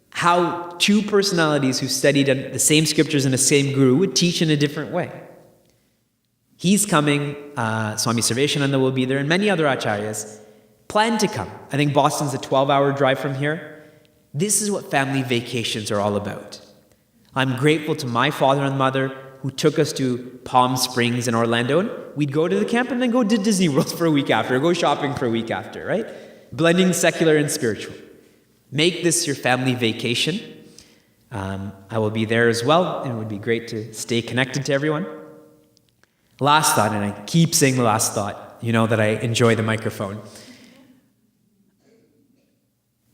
how two personalities who studied the same scriptures and the same guru would teach in a different way. He's coming, Swami Sarveshananda will be there, and many other acharyas plan to come. I think Boston's a 12-hour drive from here. This is what family vacations are all about. I'm grateful to my father and mother who took us to Palm Springs and Orlando. And we'd go to the camp and then go to Disney World for a week after, or go shopping for a week after, right? Blending secular and spiritual. Make this your family vacation. I will be there as well, and it would be great to stay connected to everyone. Last thought, and I keep saying the last thought, you know that I enjoy the microphone.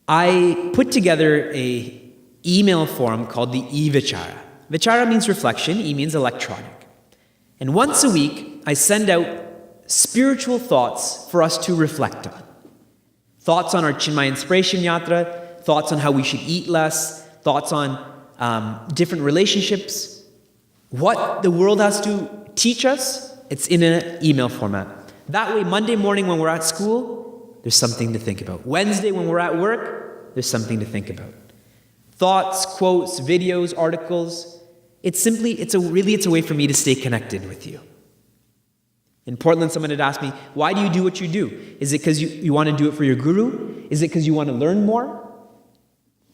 I put together an email forum called the e-Vichara. Vichara means reflection, e means electronic. And once a week, I send out spiritual thoughts for us to reflect on. Thoughts on our Chinmaya Inspiration Yatra, thoughts on how we should eat less, thoughts on different relationships. What the world has to teach us, it's in an email format. That way, Monday morning when we're at school, there's something to think about. Wednesday when we're at work, there's something to think about. Thoughts, quotes, videos, articles. It's a way for me to stay connected with you. In Portland, someone had asked me, why do you do what you do? Is it because you want to do it for your guru? Is it because you want to learn more?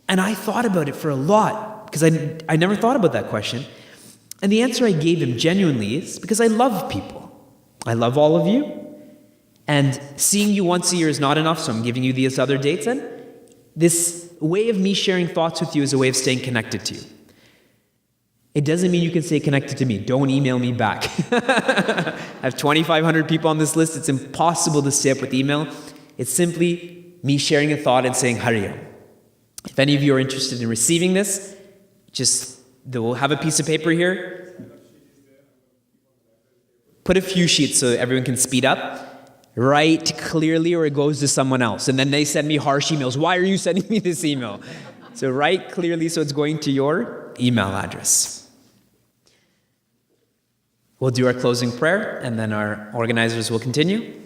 And I thought about it for a lot, because I never thought about that question. And the answer I gave him genuinely is because I love people. I love all of you. And seeing you once a year is not enough, so I'm giving you these other dates. And this way of me sharing thoughts with you is a way of staying connected to you. It doesn't mean you can stay connected to me. Don't email me back. I have 2,500 people on this list. It's impossible to stay up with email. It's simply me sharing a thought and saying Hari Om. If any of you are interested in receiving this, we'll have a piece of paper here. Put a few sheets so everyone can speed up. Write clearly or it goes to someone else. And then they send me harsh emails. Why are you sending me this email? So write clearly so it's going to your email address. We'll do our closing prayer and then our organizers will continue.